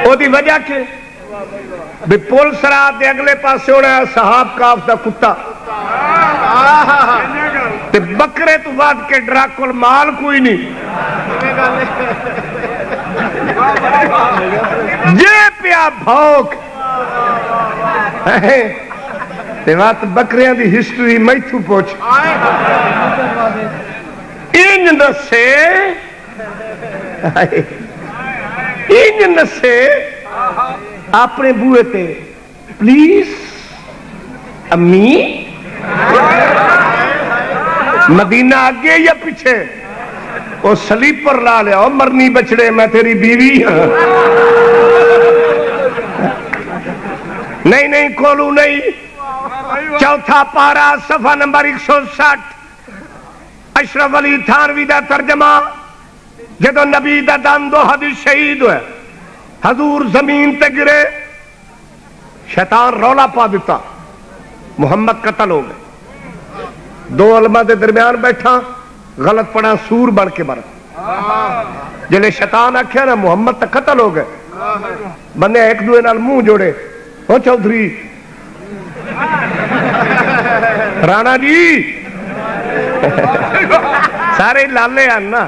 او دی وجہ کے بھی پول سرات دے اگلے پاسے ہونا ہے صحاب کاف دا کتا، تے بکرے تو بعد کے ڈراکل مال کوئی نہیں، جے پیا بھوک تے وقت بکریاں دی ہسٹری میں تو پوچھ انج نسے انج نسے اپنے بوئے تے پلیز امی، مدینہ آگے یا پیچھے، وہ سلیپر لا لیا، او مرنی بچڑے میں تیری بیوی ہاں، نہیں نہیں کھولو نہیں۔ چوتھا پارا صفحہ نمبر 160، اشرف علی تھانوی دا ترجمہ، جدو نبی دا دان دو حدیث شہید ہوئے، حضور زمین تے گرے، شیطان رولا پا دیتا، محمد قتل ہو گئے، دو علماء دے درمیان بیٹھا، غلط پڑا سور بن کے مر، جلے شیطان آکھیا نا محمد تے قتل ہو گئے، بندے ایک دوے نال منہ جوڑے، او چودھری رانا جی سارے لالے آنا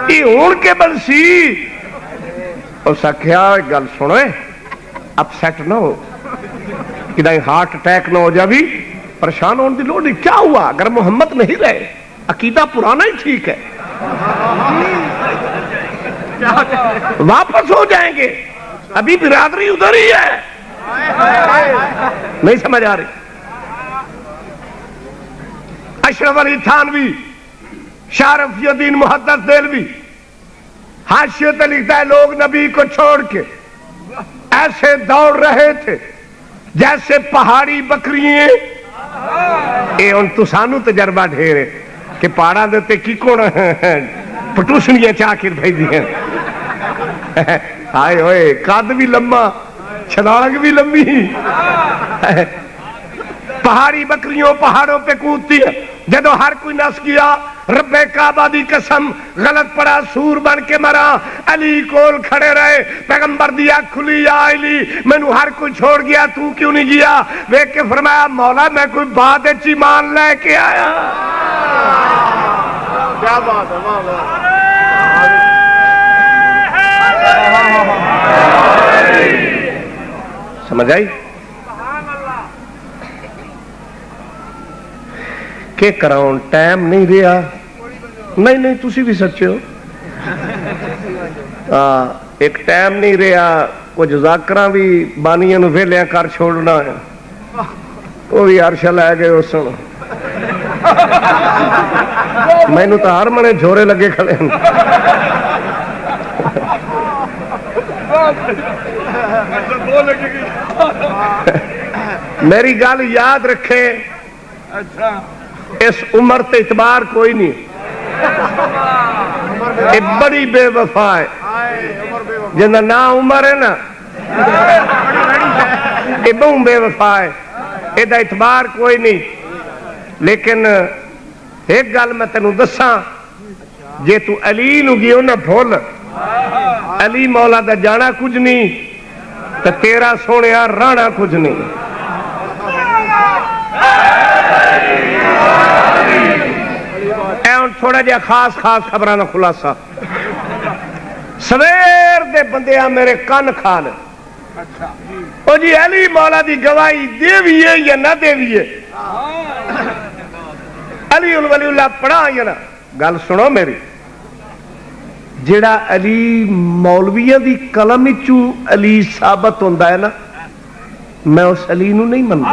یہ ہون کے بنسی، اس آکھیا گل سنوے اپسیٹ نہ ہو، کدھائی ہارٹ اٹیک نہ ہو جاوی، پریشان ہونے دی لوڑ نہیں، کیا ہوا اگر محمد نہیں رہے، عقیدہ پرانا ہی ٹھیک ہے، واپس ہو جائیں گے، ابھی برادری ادھر ہی ہے، نہیں سمجھ آ رہی۔ اشرف علی تھانوی، شاہ رفیع الدین محدث دہلوی حاشیے تے لکھتا ہے لوگ نبی کو چھوڑ کے ایسے دوڑ رہے تھے جیسے پہاڑی بکریاں. یہ ہوں تو سانو تجربہ ڈھیر ہے کہ پہاڑوں کے اتنے کی کون پٹوسنیاں چاہ کے بھیج دیا. ہائے ہوئے قد بھی لمبا چھلانگ بھی لمبی. پہاڑی بکریوں پہاڑوں پہ کودتی ہے. جدو ہر کوئی نس گیا رب کعبہ دی قسم غلط پڑا سور بن کے مرا. علی کول کھڑے رہے پیغمبر دیا کھلی یا علی مینو ہر کوئی چھوڑ گیا تو کیوں نہیں گیا. دیکھ کے فرمایا مولا میں کوئی بات ایمان لے کے آیا. کیا بات ہے مولا. سمجھ آئی کہ کراؤن ٹائم نہیں رہا. نہیں تسی بھی سچے ہو. ایک ٹائم نہیں رہا. کچھ ذاکراں بھی بانیاں نو ویلیاں کر چھوڑنا ہے. وہ بھی عرش لے گئے اس مینو تو ہر منے جھورے لگے کھڑے ہیں. میری گل یاد رکھے اس عمر تے اعتبار کوئی نہیں. یہ بڑی بے وفا ہے. جنہ نا عمر ہے نا یہ بہت بے وفا ہے. یہ اعتبار کوئی نہیں. لیکن ایک گل میں تینوں دساں جے تو علی نو گیو نہ بھول علی مولا دا جانا کچھ نہیں تو تیرا سونے رانا کچھ نہیں. تھوڑا جہا خاص خبروں کا خلاصہ سویر دے بندیاں میرے کن کھال. او جی علی مولا دی گواہی دیویے یا نہ دیویے علی الولی اللہ پڑھا یا نہ. گل سنو میری جڑا علی مولویہ دی قلم چو علی ثابت ہوندہ ہے نا میں اس علی نو نہیں منتا.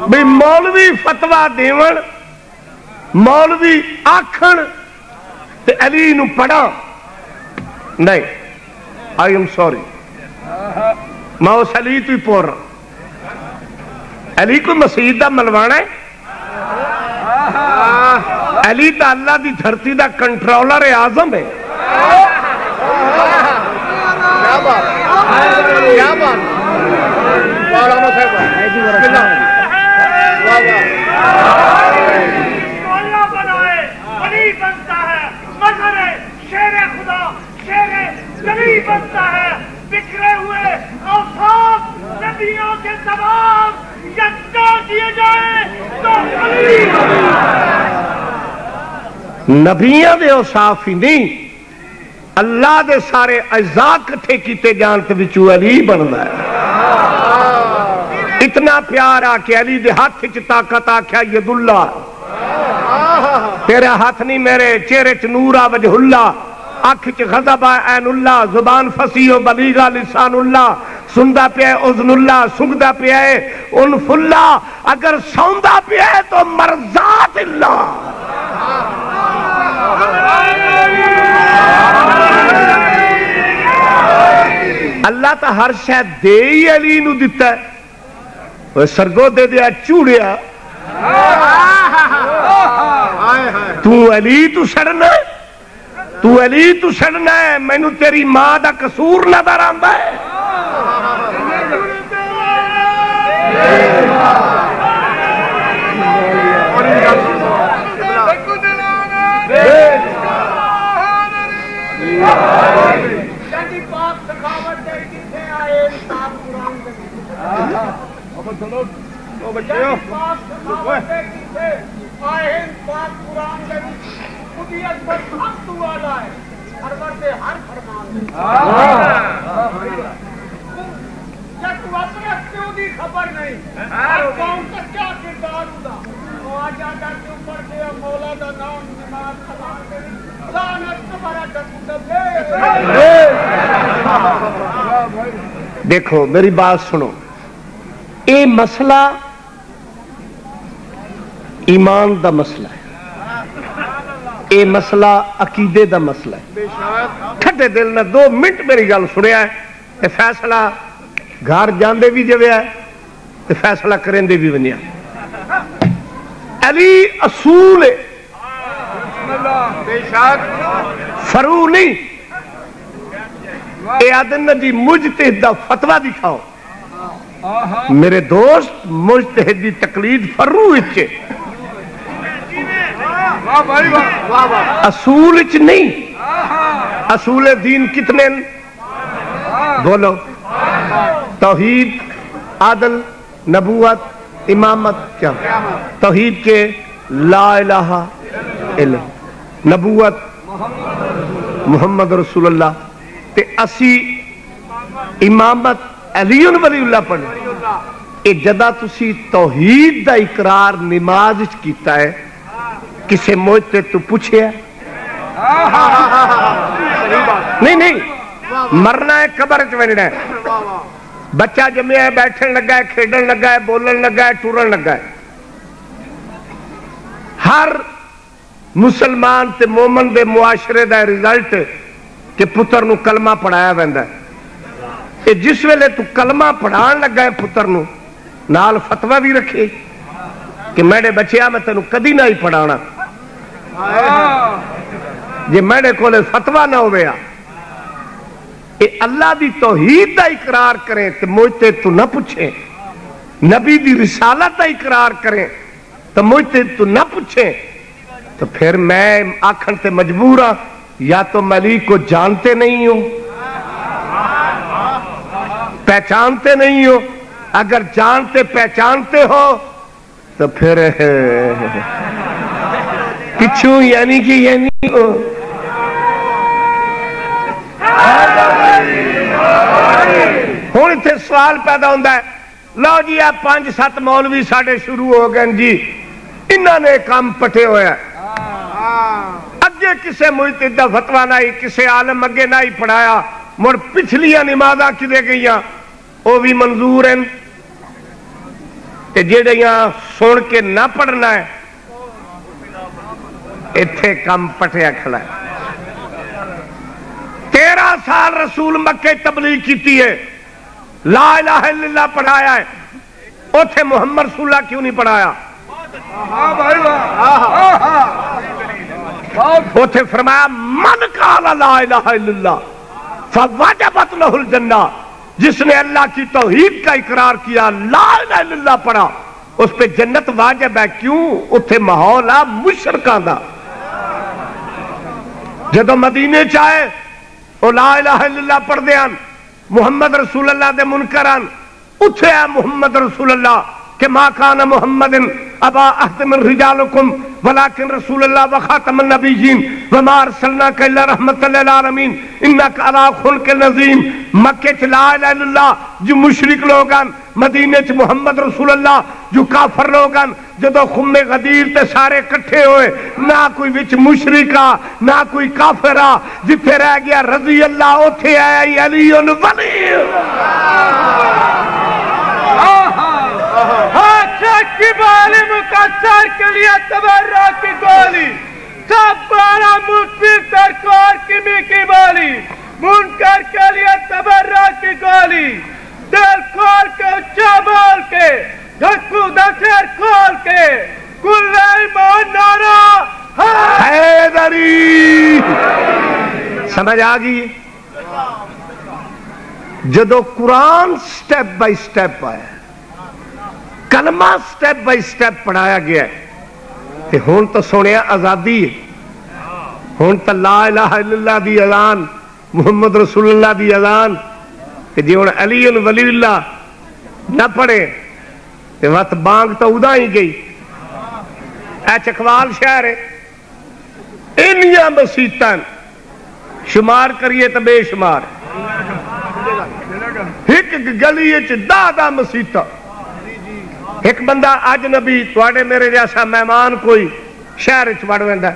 بھی مولوی فتوہ دیون مولوی آکھن تے علی نو پڑھا نہیں. آئی ایم سوری میں اس علی تو ہی پور رہا. علی کو مسیح دا ملوانا ہے. علی دا اللہ دی دھرتی دا کنٹرولر اعظم ہے. ولی بنتا ہے مظہر شیر خدا شیر جلی بنتا ہے. بکھرے ہوئے اوصاف نبیوں کے تمام یکجا کیے جائیں تو علی نبیوں دے اوصاف ہی نہیں اللہ دے سارے اجزاء کٹھے کیتے جان تے وچوں علی بندا ہے. اتنا پیار آ کہ علی دے ہاتھ وچ طاقت آکھیا ید اللہ. تیرا ہاتھ نہیں میرے چہرے چ نور آ وجہ اللہ. اکھ چ غضب آ عین اللہ. زبان فصیح و بلیغ لسان اللہ. سندا پیا ہے اذن اللہ. سنگدا پیا ہے انف اللہ. اگر سوندا پیا ہے تو مرضات اللہ. اللہ تا ہر شے دے ہی علی نو دیتا ہے. سرگو دے دیا چوڑیا تو علی تو سڑنا ہے. تو علی تو سڑنا ہے. مینو تیری ماں دا قصور نظر آندا ہے. خبر نہیں کون کا کیا کردار ہوگا. آجا کر کے اوپر گیا مولا دا نام نماز خلان لعنت تمہارا دیکھو میری بات سنو. اے مسئلہ ایمان دا مسئلہ ہے. یہ مسئلہ عقیدے دا مسئلہ ہے. کھٹے دل نہ 2 منٹ میری گل سنیا ہے. یہ فیصلہ گھر جاندے بھی جویا ہے تے فیصلہ کرندے بھی بنیا. علی اصول ہے فرو نہیں. اے آدن جی مجتہد دا فتویٰ دکھاؤ. میرے دوست مجتہد دی تقلید فرو اچھے اصول اچھ نہیں. اصول دین کتنے بولو؟ توحید، عدل، نبوت، امامت. کیا توحید کے لا الہ الا نبوت محمد رسول اللہ تے اسی امامت علی ولی اللہ پڑھے. اے جدا تسی توحید دا اقرار نماز وچ کیتا ہے کسے موجتے تو پوچھے ہے؟ نہیں مرنا ہے قبر چ وننا ہے. بچہ جمیا ہے بیٹھن لگا ہے کھیڈن لگا ہے بولن لگا ہے ٹورن لگا ہے. ہر مسلمان تے مومن دے معاشرے دا رزلٹ کہ پتر نو کلمہ پڑھایا ویندا ہے. اے جس ویلے تو کلمہ پڑھان لگا ہے پتر نو نال فتویٰ بھی رکھے کہ میرے بچیا میں تینوں کدی نہ ہی پڑھانا جے میرے کولے فتویٰ نہ ہویا. اے اللہ دی توحید دا اقرار کریں تو مجھتے تو نہ پوچھیں. نبی دی رسالت دا اقرار کریں تو مجھتے تو نہ پوچھیں. تو پھر میں آکھن تے مجبور ہاں یا تو علی کو جانتے نہیں ہو پہچانتے نہیں ہو. اگر جانتے پہچانتے ہو تو پھر پچھوں یعنی کہ یعنی ہو. ہوں اتنے سوال پیدا ہوتا ہے لو جی آپ 5-7 مولوی ساڈے شروع ہو گئے جی انہوں نے کام پٹے ہوئے اگے کسے مجتہد دا فتویٰ نہ ہی کسے عالم اگے نہ ہی پڑھایا. مڑ پچھلیاں نمازاں کدے گئیاں وہ بھی منظور ہیں تے جڑیاں سن کے نہ پڑھنا ہے ایتھے کم پٹیا کھڑا ہے. 13 سال رسول مکے تبلیغ کیتی ہے لا الہ الا اللہ پڑھایا ہے. اوتھے محمد رسول اللہ کیوں نہیں پڑھایا؟ اوتھے فرمایا من قال لا الہ الا اللہ فوجبت لہ الجنہ. جس نے اللہ کی توحید کا اقرار کیا لا الہ الا اللہ پڑھا اس پہ جنت واجب ہے. کیوں؟ اتھے ماحول آ مشرکاں دا. جدو مدینے چاہے وہ لا الہ الا اللہ پڑھ دیاں محمد رسول اللہ دے منکران اتھے ہے محمد رسول اللہ کہ ما کان محمد ابا احد من رجالکم ولکن رسول اللہ وخاتم النبیین وما ارسلناک الا رحمت للعالمین انک علی خلق عظیم. مکے چ لا الہ الا اللہ جو مشرک لوگان مدینے چ محمد رسول اللہ جو کافر لوگان. جدو خم غدیر تے سارے کٹھے ہوئے نہ کوئی وچ مشرکا نہ کوئی کافرا جتھے رہ گیا رضی اللہ اوتھے آیا علی ولی. کی بالی مقصر کے لیے تبرہ کی گولی سب بارہ مطفر سرکار کی می کی بالی منکر کے لیے تبرہ کی گولی دل کھول کے اچھا بول کے دھکو دسر کھول کے کل ایمان نعرہ حیدری. سمجھ آگئی؟ جدو قرآن سٹیپ بائی سٹیپ آیا کلمہ سٹیپ بائی سٹیپ پڑھایا گیا ہے تے ہون تو سنیا آزادی ہے. ہون تو لا الہ الا اللہ دی اذان محمد رسول اللہ دی اذان تے جی ہون علی ولی اللہ نہ پڑھے تے وقت بانگ تو ادا ہی گئی. اے چکوال شہر ہے انیاں مسیتاں شمار کریے تو بے شمار ایک گلی دا مسیتاں. ایک بندہ اجنبی تواڈے میرے جیسا مہمان کوئی شہر وڑ ویندا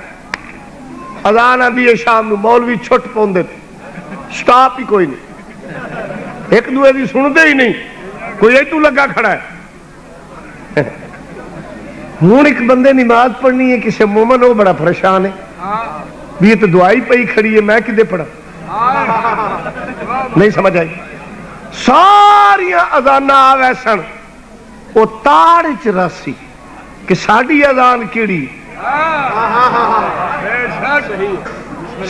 اذان آندی ہے شام نو مولوی چھٹ پوندے سٹاپ ہی کوئی نہیں ایک دوے دی سنتے ہی نہیں کوئی ایٹو لگا کھڑا ہے. ہوں ایک بندے نماز پڑھنی ہے کسی مومن وہ بڑا پریشان ہے بھی یہ تو دعائی پئی کھڑی ہے، میں کدے پڑھا؟ نہیں سمجھ آئی؟ ساریاں اذاناں آوے سن وہ تاڑ وچ رسی کہ ساڈی اذان کیڑی،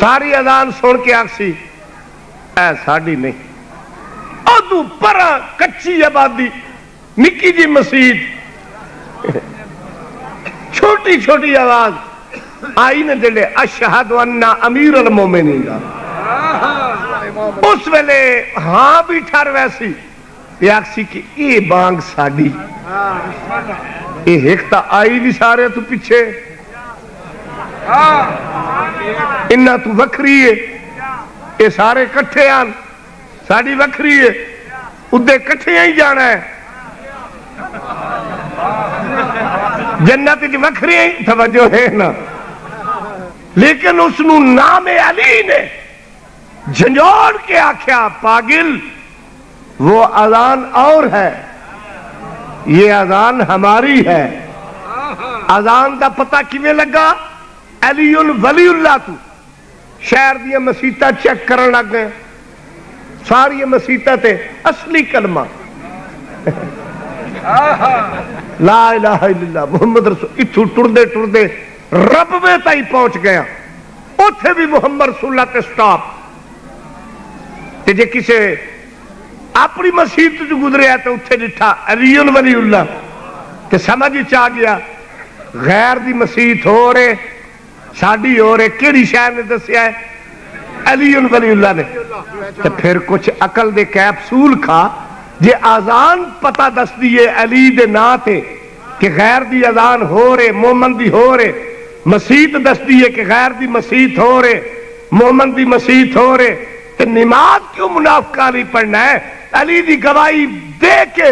ساری اذان سن کے آکسی اے ساڈی نہیں، ادو پرا کچی آبادی نکی جی مسجد چھوٹی چھوٹی آواز آئی نے دلے اشہد ان امیر المومنین، اس ویلے ہاں بھی ٹھر ویسی یہ آکسی کہ اے بانگ ساڈی، اے ایک تا آئی بھی سارے تو پیچھے انہا تو وکری ہے، اے سارے کٹھے آن ساڑی وکری ہے، ادھے کٹھے ہی جانا ہے، جنت کی وکری ہی توجہ ہے نا، لیکن اس نو نام علی نے جھنجھوڑ کے آکھیا پاگل وہ اذان اور ہے، یہ اذان ہماری ہے۔ اذان دا پتہ کیویں لگا؟ علی ولی اللہ تو شہر دیا مسیطہ چیک کرن لگ گئے، ساری مسیطہ تے اصلی کلمہ لا الہ الا اللہ محمد رسول، اتھو ٹردے ٹردے رب میں تائی پہنچ گیا، اتھے بھی محمد رسول اللہ تے سٹاپ تے جے کسے اپنی مسیط جو گزرے ہے تو اتھے ڈٹھا علی ولی اللہ تے سمجھ چاہ گیا غیر دی مسیط ہو رہے ساڑی ہو رہے، کیڑی شاعر نے دسیا ہے؟ علی ولی اللہ نے۔ تو پھر کچھ عقل دے کیپسول کھا جے آزان پتہ دس دیئے علی دے نا تھے کہ غیر دی آزان ہو رہے مومن دی ہو رہے، مسیط دس دیئے کہ غیر دی مسیط ہو رہے مومن دی مسیط ہو رہے، تو نماز کیوں منافقہ نہیں پڑھنا ہے؟ علی دی گواہی دے کے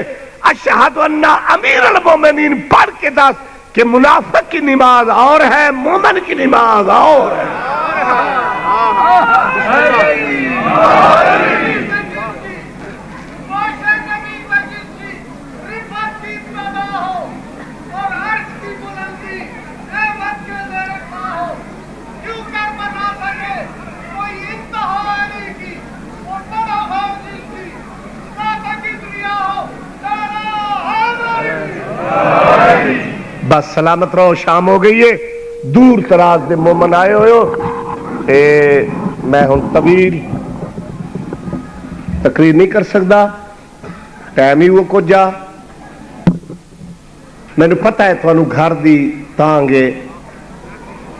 اشہد ان امیر المومنین پڑھ کے دس کہ منافق کی نماز اور ہے مومن کی نماز اور ہے۔ بس سلامت رہو، شام ہو گئی ہے، دور تراز دے مومن آئے ہوئے ہو، میں ہوں طویل تقریر نہیں کر سکتا، ٹائم ہی وہ کو جا، میں نے پتہ ہے تو انہوں گھر دی تانگے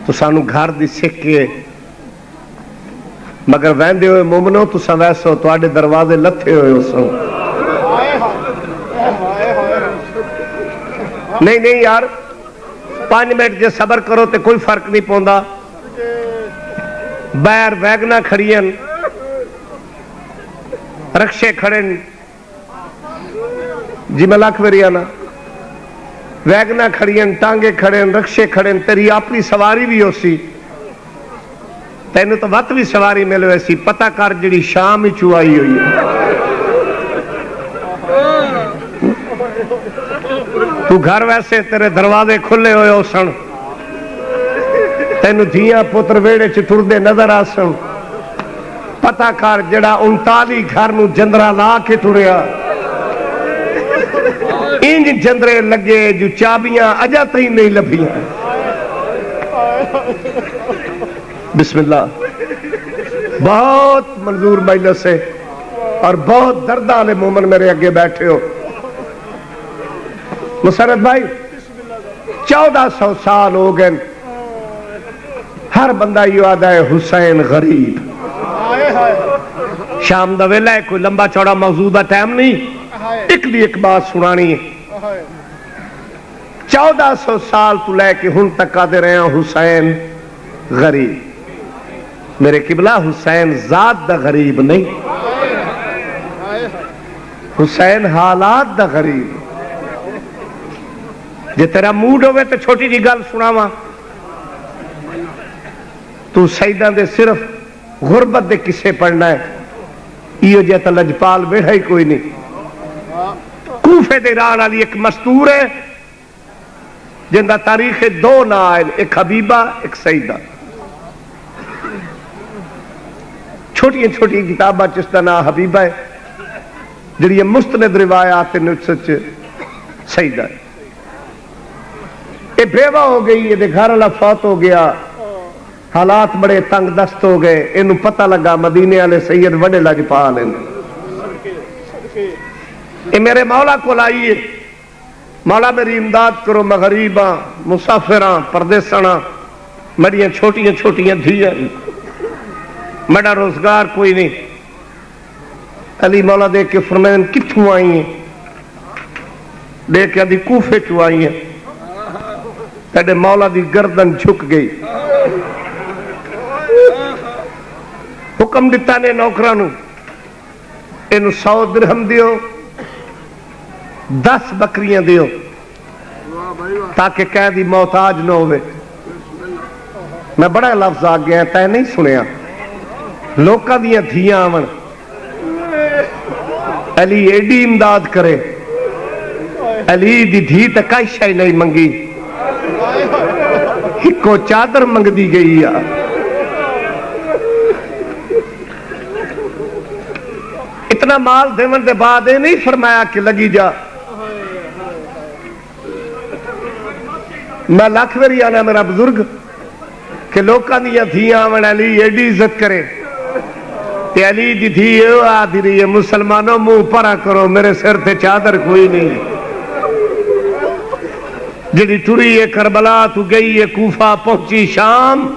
تو سانو گھر دی سکھے، مگر ویندے ہوئے مومنوں تو سویسو تو آڑے دروازے لتھے ہوئے ہو سو، نہیں یار 5 منٹ جے صبر کرو تے کوئی فرق نہیں پوندا، بیر ویگنا کھڑیاں رکشے کھڑن جی میں لاکھ ویریانا ویگنا کھڑیاں ٹانگے کھڑن رکشے کھڑن، تیری اپنی سواری بھی ہو سی، تینوں تو وقت بھی سواری ملے ہوئے سی، پتہ کر جڑی شام ہی چوائی ہوئی ہے، تو گھر ویسے تیرے دروازے کھلے ہوئے ہو سن، تینوں دھیاں پتر ویڑے چٹردے نظر آسن، پتہ کر جڑا 39 گھر نو جندرہ لا کے ٹریا، انج جندرے لگے جو چابیاں اجا تھی نہیں لبھیاں۔ بسم اللہ، بہت منظور مجلس ہے اور بہت دردہ والے مومن میرے اگے بیٹھے ہو۔ مسرت بھائی 1400 سال ہو گئے، ہر بندہ یہ آدھا ہے حسین غریب، شام دا ویلا ہے، کوئی لمبا چوڑا موضوع دا ٹائم نہیں، ایک بات سنانی ہے۔ 1400 سال تو لے کے ہن تک آدھے رہے ہیں حسین غریب، میرے قبلہ حسین ذات دا غریب نہیں، حسین حالات دا غریب۔ جے تیرا موڈ ہوئے تو چھوٹی جی گل سناواں، تو سیداں دے صرف غربت دے کسے پڑھنا ہے، یہ جیتا لجپال بیڑھا ہی کوئی نہیں۔ کوفے دے ران والی ایک مستور ہے جن دا تاریخ 2 نائل، ایک حبیبہ ایک سیدہ، چھوٹی چھوٹی کتاباں جس کا نام حبیبہ ہے جڑی مستند روایات سچ سیدہ ہے. یہ بیوہ ہو گئی، یہ گھر والا فوت ہو گیا، حالات بڑے تنگ دست ہو گئے. یہ پتہ لگا مدینے والے سید وڈے لجپال ہیں. یہ میرے مولا کو آئیے، مولا میری امداد کرو، میں غریب ہاں، مسافر ہاں، پردیساں، میری چھوٹیاں چھوٹیاں دھیاں، میرا روزگار کوئی نہیں. علی مولا دیکھ کے فرمائیں کتوں آئی ہیں؟ دیکھ کے آدھی کوفے چو آئی ہیں. تیرے مولا دی گردن جھک گئی. حکم دیتا نے نوکرانو اینو 100 درہم دیو، 10 بکریاں دیو تاکہ قیدی محتاج نہ ہوئے. میں بڑا لفظ آ گیا تے نہیں سنیا. لوکاں دیاں دھیاں آون، علی ایڈی امداد کرے، علی دی دھی تے کئی شے نہیں منگی، ہکو چادر منگ دی گئی. اتنا مال دیون دے بعد یہ نہیں فرمایا کہ لگی جا. میں لاکھ واری آنا میرا بزرگ کہ لوکاں دیاں دھیاں آون، علی ایڈی عزت کرے تے علی دی دھی آدھی رہی ہے مسلمانوں منہ پرا کرو، میرے سر تے چادر کوئی نہیں. جڑی ٹری ہے کربلا تو گئی ہے کوفہ پہنچی شام،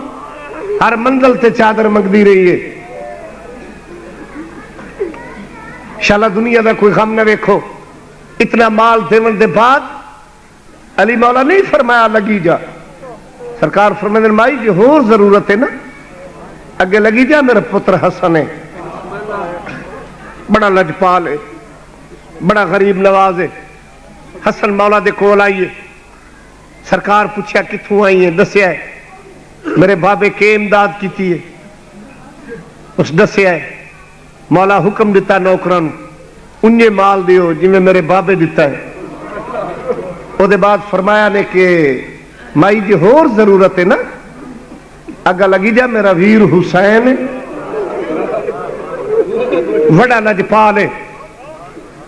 ہر منزل تے چادر منگدی رہی ہے. شالا دنیا دا کوئی غم نہ ویکھو. اتنا مال دیون دے بعد علی مولا نہیں فرمایا لگی جا. سرکار فرمائے مائی جی ہور ضرورت ہے نا اگے لگی جا. میرا پتر حسن ہے، بڑا لجپال ہے، بڑا غریب نواز ہے. حسن مولا دے کول آئیے. سرکار پوچھا کتوں آئی ہیں؟ دسیا ہے میرے بابے کے امداد کیتی ہے. اس دسیا ہے. مولا حکم دیتا نوکران انجے مال دیو جی میں میرے بابے دیتا ہے. او دے بعد فرمایا نے کہ مائی جی ہور ضرورت ہے نا اگا لگی جا. میرا ویر حسین ہے، وڈا لجپال ہے،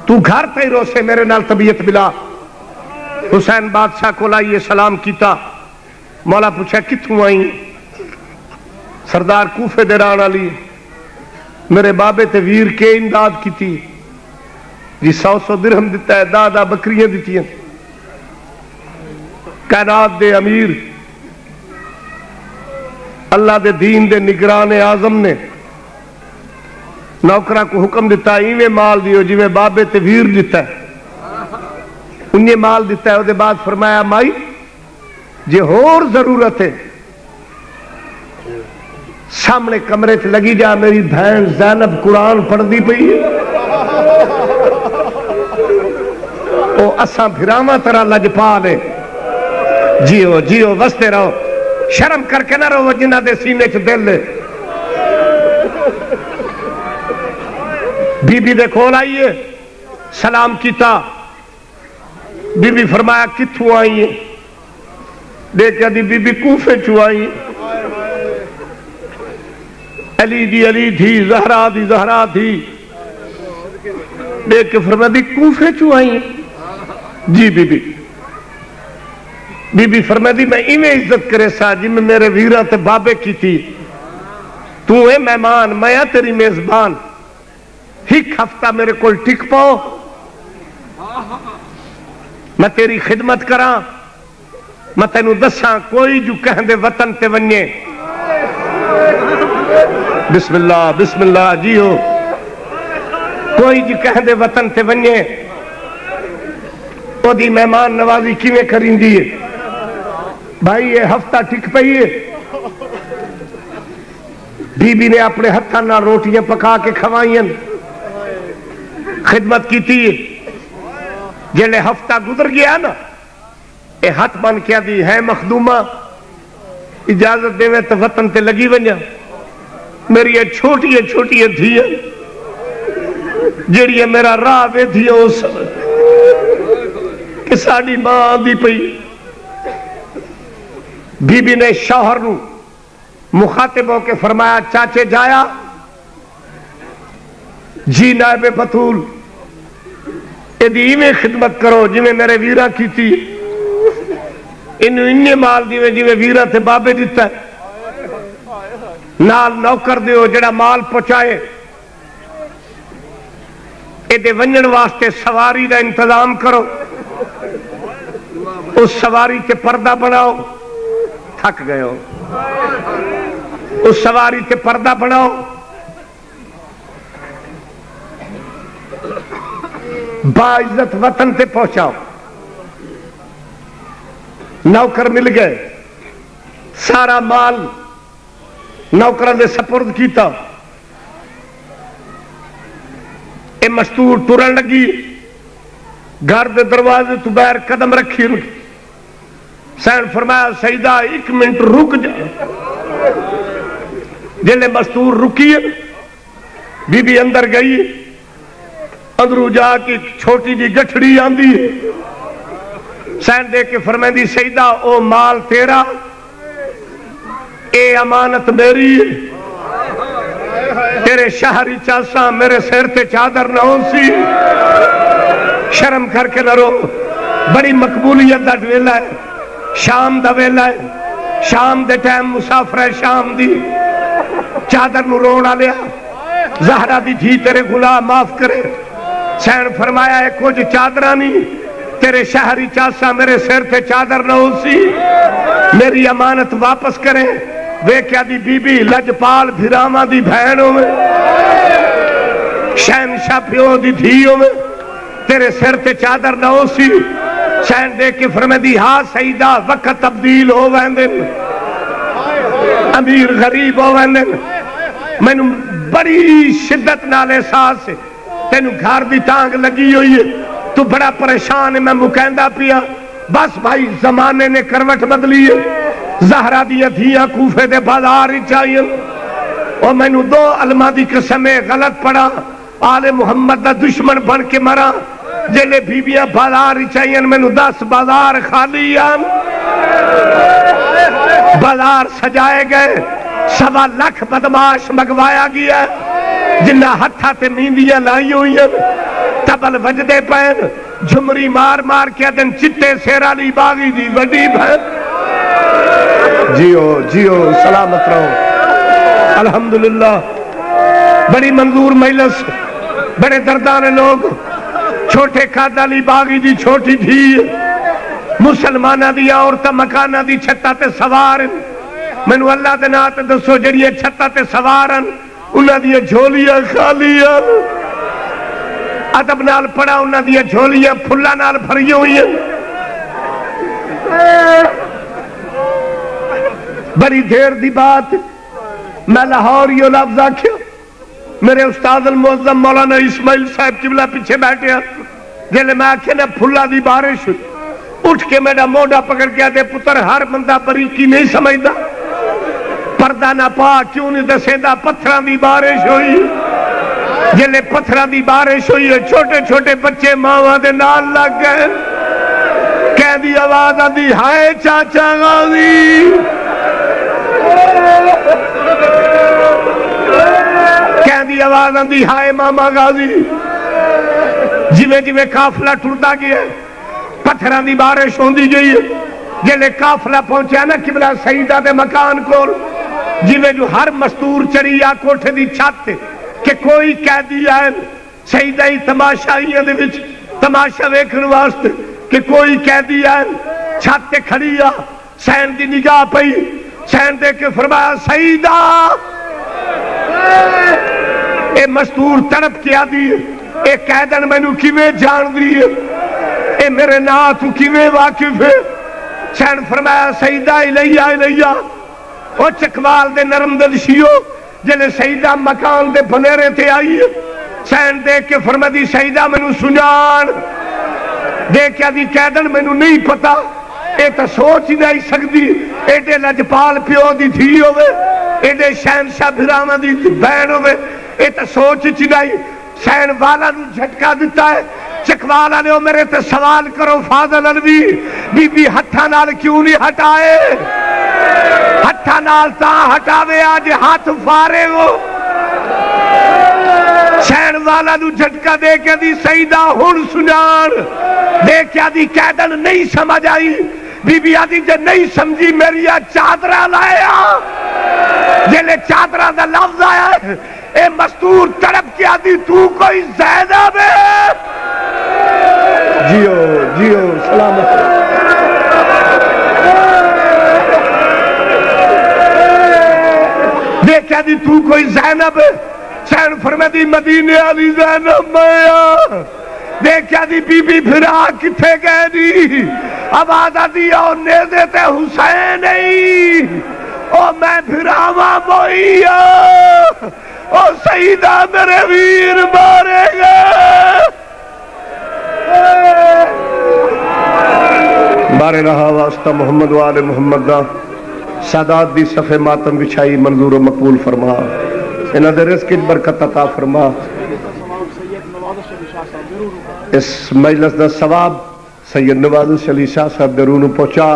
تو گھر تے روسے میرے نال طبیعت ملا. حسین بادشاہ کو لائیے سلام کیتا. مولا پوچھا کتوں آئی؟ سردار کوفے دے رہن والی، میرے بابے تے ویر کے امداد کیتی جی. 100 درہم دیتا ہے، 10 بکریاں دیتی ہیں. کائنات دے امیر اللہ دے دین دے نگران اعظم نے نوکرا کو حکم دیتا ایویں مال دیو جی میں بابے تے ویر دیتا ہے. انہیں مال دیتا ہے. وہ دے بعد فرمایا مائی جے ہور ضرورت ہے سامنے کمرے چ لگی جا. میری بہن زینب قرآن پڑھ دی پئی او اساں بھراواں طرح لجپال ہے. جیو جیو وستے رہو، شرم کر کے نہ رہو جنہ دے سینے چ دل ہے. بی بی دے کول آئیے سلام کیتا. بی بی فرمایا کتوں آئی ہیں؟ دیکھا دی بی بی کوفے چو آئی. علی دی علی تھی، زہرا دی زہرا تھی. دیکھ کے فرمایا دی کوفے چو آئی ہیں؟ جی بی بی. بی بی فرمایا دی میں ایویں عزت کرے سا جی میں میرے ویرہ تے بابے کی تھی. تو اے مہمان، میں تیری میزبان، ایک ہفتہ میرے کول ٹک پاؤ، میں تیری خدمت کراں. میں تینوں دساں کوئی جو کہن دے وطن تے ونجے. بسم اللہ بسم اللہ جی ہو. کوئی جو کہن دے وطن تے ونجے او دی مہمان نوازی کیویں کریندی ہے. بھائی یہ ہفتہ ٹک پئی ہے. بی بی نے اپنے ہتھاں نال روٹیاں پکا کے کھوائیں، خدمت کیتی. جلے ہفتہ گزر گیا نا اے ہاتھ بن کے دی ہے مخدومہ اجازت دے تو وطن تے لگی ونجا. میری یہ چھوٹی چھوٹی دھیاں جڑی میرا راہ وے دھی اس کہ ساڈی ماں آندی پئی. بی بی نے شوہر نو مخاطب ہو کے فرمایا چاچے جایا جی نائب بطول یہ خدمت کرو جی میرے ویرا کی تھی انہیں مال دیوے جی ویرا تھے بابے دیتا ہے نال نوکر دیو جڑا مال پہنچائے یہ ونجن واسطے سواری دا انتظام کرو اس سواری تے پردہ بناؤ تھک گئے ہو اس سواری تے پردہ بناؤ باعزت وطن تے پہنچاؤ نوکر مل گئے سارا مال نوکران دے سپرد کیتا اے مستور ٹرن لگی گھر دے دروازے تو باہر قدم رکھی سین فرمایا سیدہ 1 منٹ رک جا جلے مستور رکی بی بی اندر گئی اندرو جا کے چھوٹی جی گٹھڑی آندی سین دے کے فرمائندی سیدہ او مال تیرا اے امانت میری تیرے شہری چاساں میرے سر تے چادر نہ ہو سی شرم کر کے نہ رو بڑی مقبولیت دا ویلا ہے شام دا ویلا ہے شام دے ٹائم مسافر ہے شام دی چادر نو رونا لیا زہرا دی دھی تیرے گناہ معاف کرے سین فرمایا ہے کچھ چادرانی تیرے شہری چاسا میرے سر تے چادر نہ ہو سی میری امانت واپس کریں وے کیا دی بی بی لجپال بھراما دی بہنوں میں شہنشاہ پیو دی دھیوں میں تیرے سر تے چادر نہ ہو سی شہن دے کے فرمائے ہاں سیدہ وقت تبدیل ہو ویندن امیر غریب ہو ویندن میں نے بڑی شدت نال احساس ہے تینو گھر دی ٹانگ لگی ہوئی ہے تو بڑا پریشان ہے میں مکیندہ پیا بس بھائی زمانے نے کروٹ بدلی ہے زہرہ دی دھیاں کوفے دے بازار ہی چاہیے اور میں نے 2 علماء دی قسمیں غلط پڑا آل محمد دا دشمن بن کے مرا جلے بیبیاں بازار ہی چاہیے میں نے 10 بازار خالی بازار سجائے گئے 1.25 لاکھ بدماش مگوایا گیا جنہ ہتھا تے میندیاں لائی ہوئی ہیں تبل وجدے پین جھمری مار مار کیا دن چٹے سیرالی باغی دی وڈی بہن جیو سلامت رہو الحمدللہ بڑی منظور مجلس بڑے دردانے لوگ چھوٹے کھادالی باغی دی چھوٹی دھی مسلمانہ دی عورتہ مکانہ دی چھتا تے سوارن میں نو اللہ دے نات دسو جڑیے چھتا تے سوارن انہاں دی جھولیاں خالیاں ادب نال پڑا انہاں دی جھولیاں پھلا نال بھری ہوئی ہیں بڑی دیر دی بات میں لاہور یہ لفظ آکھیا میرے استاد المعظم مولانا اسماعیل صاحب قبلہ پیچھے بیٹھے ہیں جلے میں آکھے نا پھلا دی بارش اٹھ کے میرا موڈا پکڑ کے آتے پتر ہر بندہ بریکی نہیں سمجھدا پردہ نہ پا کیوں نہیں دسیندہ پتھران دی بارش ہوئی جلے پتھران دی بارش ہوئی ہے چھوٹے چھوٹے بچے ماں دے نال لگ گئے کہہ دی آواز آدھی ہائے چاچا غازی کہہ دی آواز آدھی ہائے ماما غازی جویں جویں قافلہ ٹردا گیا پتھران دی بارش ہوندی گئی ہے جلے قافلہ پہنچا نا قبلہ سیدہ دے مکان کول جویں جو ہر مستور چڑی یا کوٹھے دی چھت کہ کوئی قیدی آئے سیدہ ہی تماشائیاں دے وچ تماشا ویکھن واسطے کہ کوئی قیدی آئے چھت تے کھڑی آ سین دی نگاہ پئی سین دے کے فرمایا سیدہ اے مستور تڑپ کیا دی اے قیدن میں نو کیویں جان دی اے میرے نا تو کیویں واقف ہے سین فرمایا سیدہ الیہ او چکوال دے نرم دل شیو جلے سیدہ مکان دے بنیرے تے آئی سین دیکھ کے فرمایا سیدہ میں نو سنجان دیکھیا دی قیدن میں نو نہیں پتا اے تا سوچ ہی نہیں سکتی ایڈے لجپال پیو دی دھی ہوئے ایڈے شہنشاہ بھراما دی بہن ہوئے اے تا سوچ ہی نہیں سین والا نو جھٹکا دیتا ہے چکوالا نے میرے تے سوال کرو فاضل علوی بی بی ہتھا نال کیوں نہیں ہٹائے ہتھا نال تا ہٹاوے آج ہاتھ فارے ہو سین والا نو جھٹکا دے کے دی سیدہ ہن سنان دے کے دی قیدن نہیں سمجھ آئی بی بی آدھی جے نہیں سمجھی میری چادرہ لایا جلے چادرہ دا لفظ آیا ہے اے مستور تڑپ کے آدھی تو کوئی زینب ہے جیو جیو سلامت دیکھا دی تو کوئی زینب ہے سین فرمے دی مدینے والی زینب میں دیکھا دی بی بی پھرا کتھے گئے دی اب آدھا دیا اور نیزے تے حسین نہیں او میں پھراوا موئی او سیدہ میرے ویر مارے گا بارے رہا واسطہ محمد و آل محمد دا سادات دی صفحے ماتم بچھائی منظور و مقبول فرما انہاں دے رزق کی برکت عطا فرما اس مجلس دا ثواب سید نواز علی شاہ صاحب درون پہنچا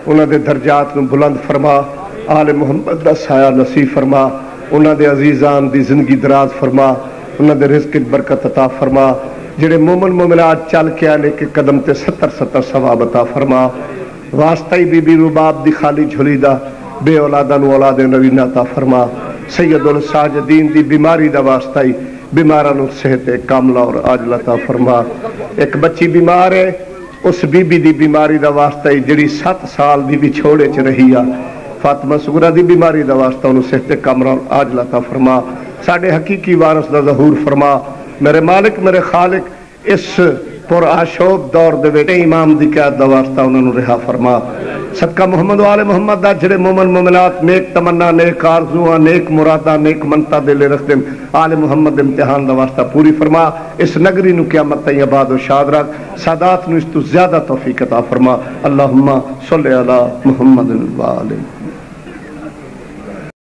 انہاں دے درجات نو بلند فرما آل محمد دا سایہ نصیب فرما انہاں دے عزیزان دی زندگی دراز فرما انہاں دے رزق کی برکت عطا فرما جڑے مومن مومنات چل کے آنے کے قدم تے 70 ثواب عطا فرما واسطہ ہی بی بی رباب دی خالی جھولی دا بے اولاداں نو اولاد نوینہ عطا فرما سید الساجدین دی بیماری دا واسطہ ہی بیماراں نو صحت کاملہ اور عاجلہ عطا فرما ایک بچی بیمار ہے اس بی بی دی بیماری دا واسطہ ہی جڑی 7 سال دی بھی چھوڑے چ رہی آ فاطمہ صغرا دی بیماری دا واسطہ انہوں صحت کاملہ اور عاجلہ عطا فرما ساڈے حقیقی وارث دا ظہور فرما میرے مالک میرے خالق اس پر آشوب دور دے وچ امام دی قیادت دا واسطہ انہوں نے رہا فرما صدقہ محمد و آل محمد دا جڑے مومن مومنات نیک تمنا نیک آرزواں نیک مراداں نیک منتا دے لے رکھتے آل محمد امتحان دا واسطہ پوری فرما اس نگری نو قیامت تائیں آباد و شاد رکھ سادات نو اس تو زیادہ توفیق عطا فرما اللہم صلی علی محمد و آلہ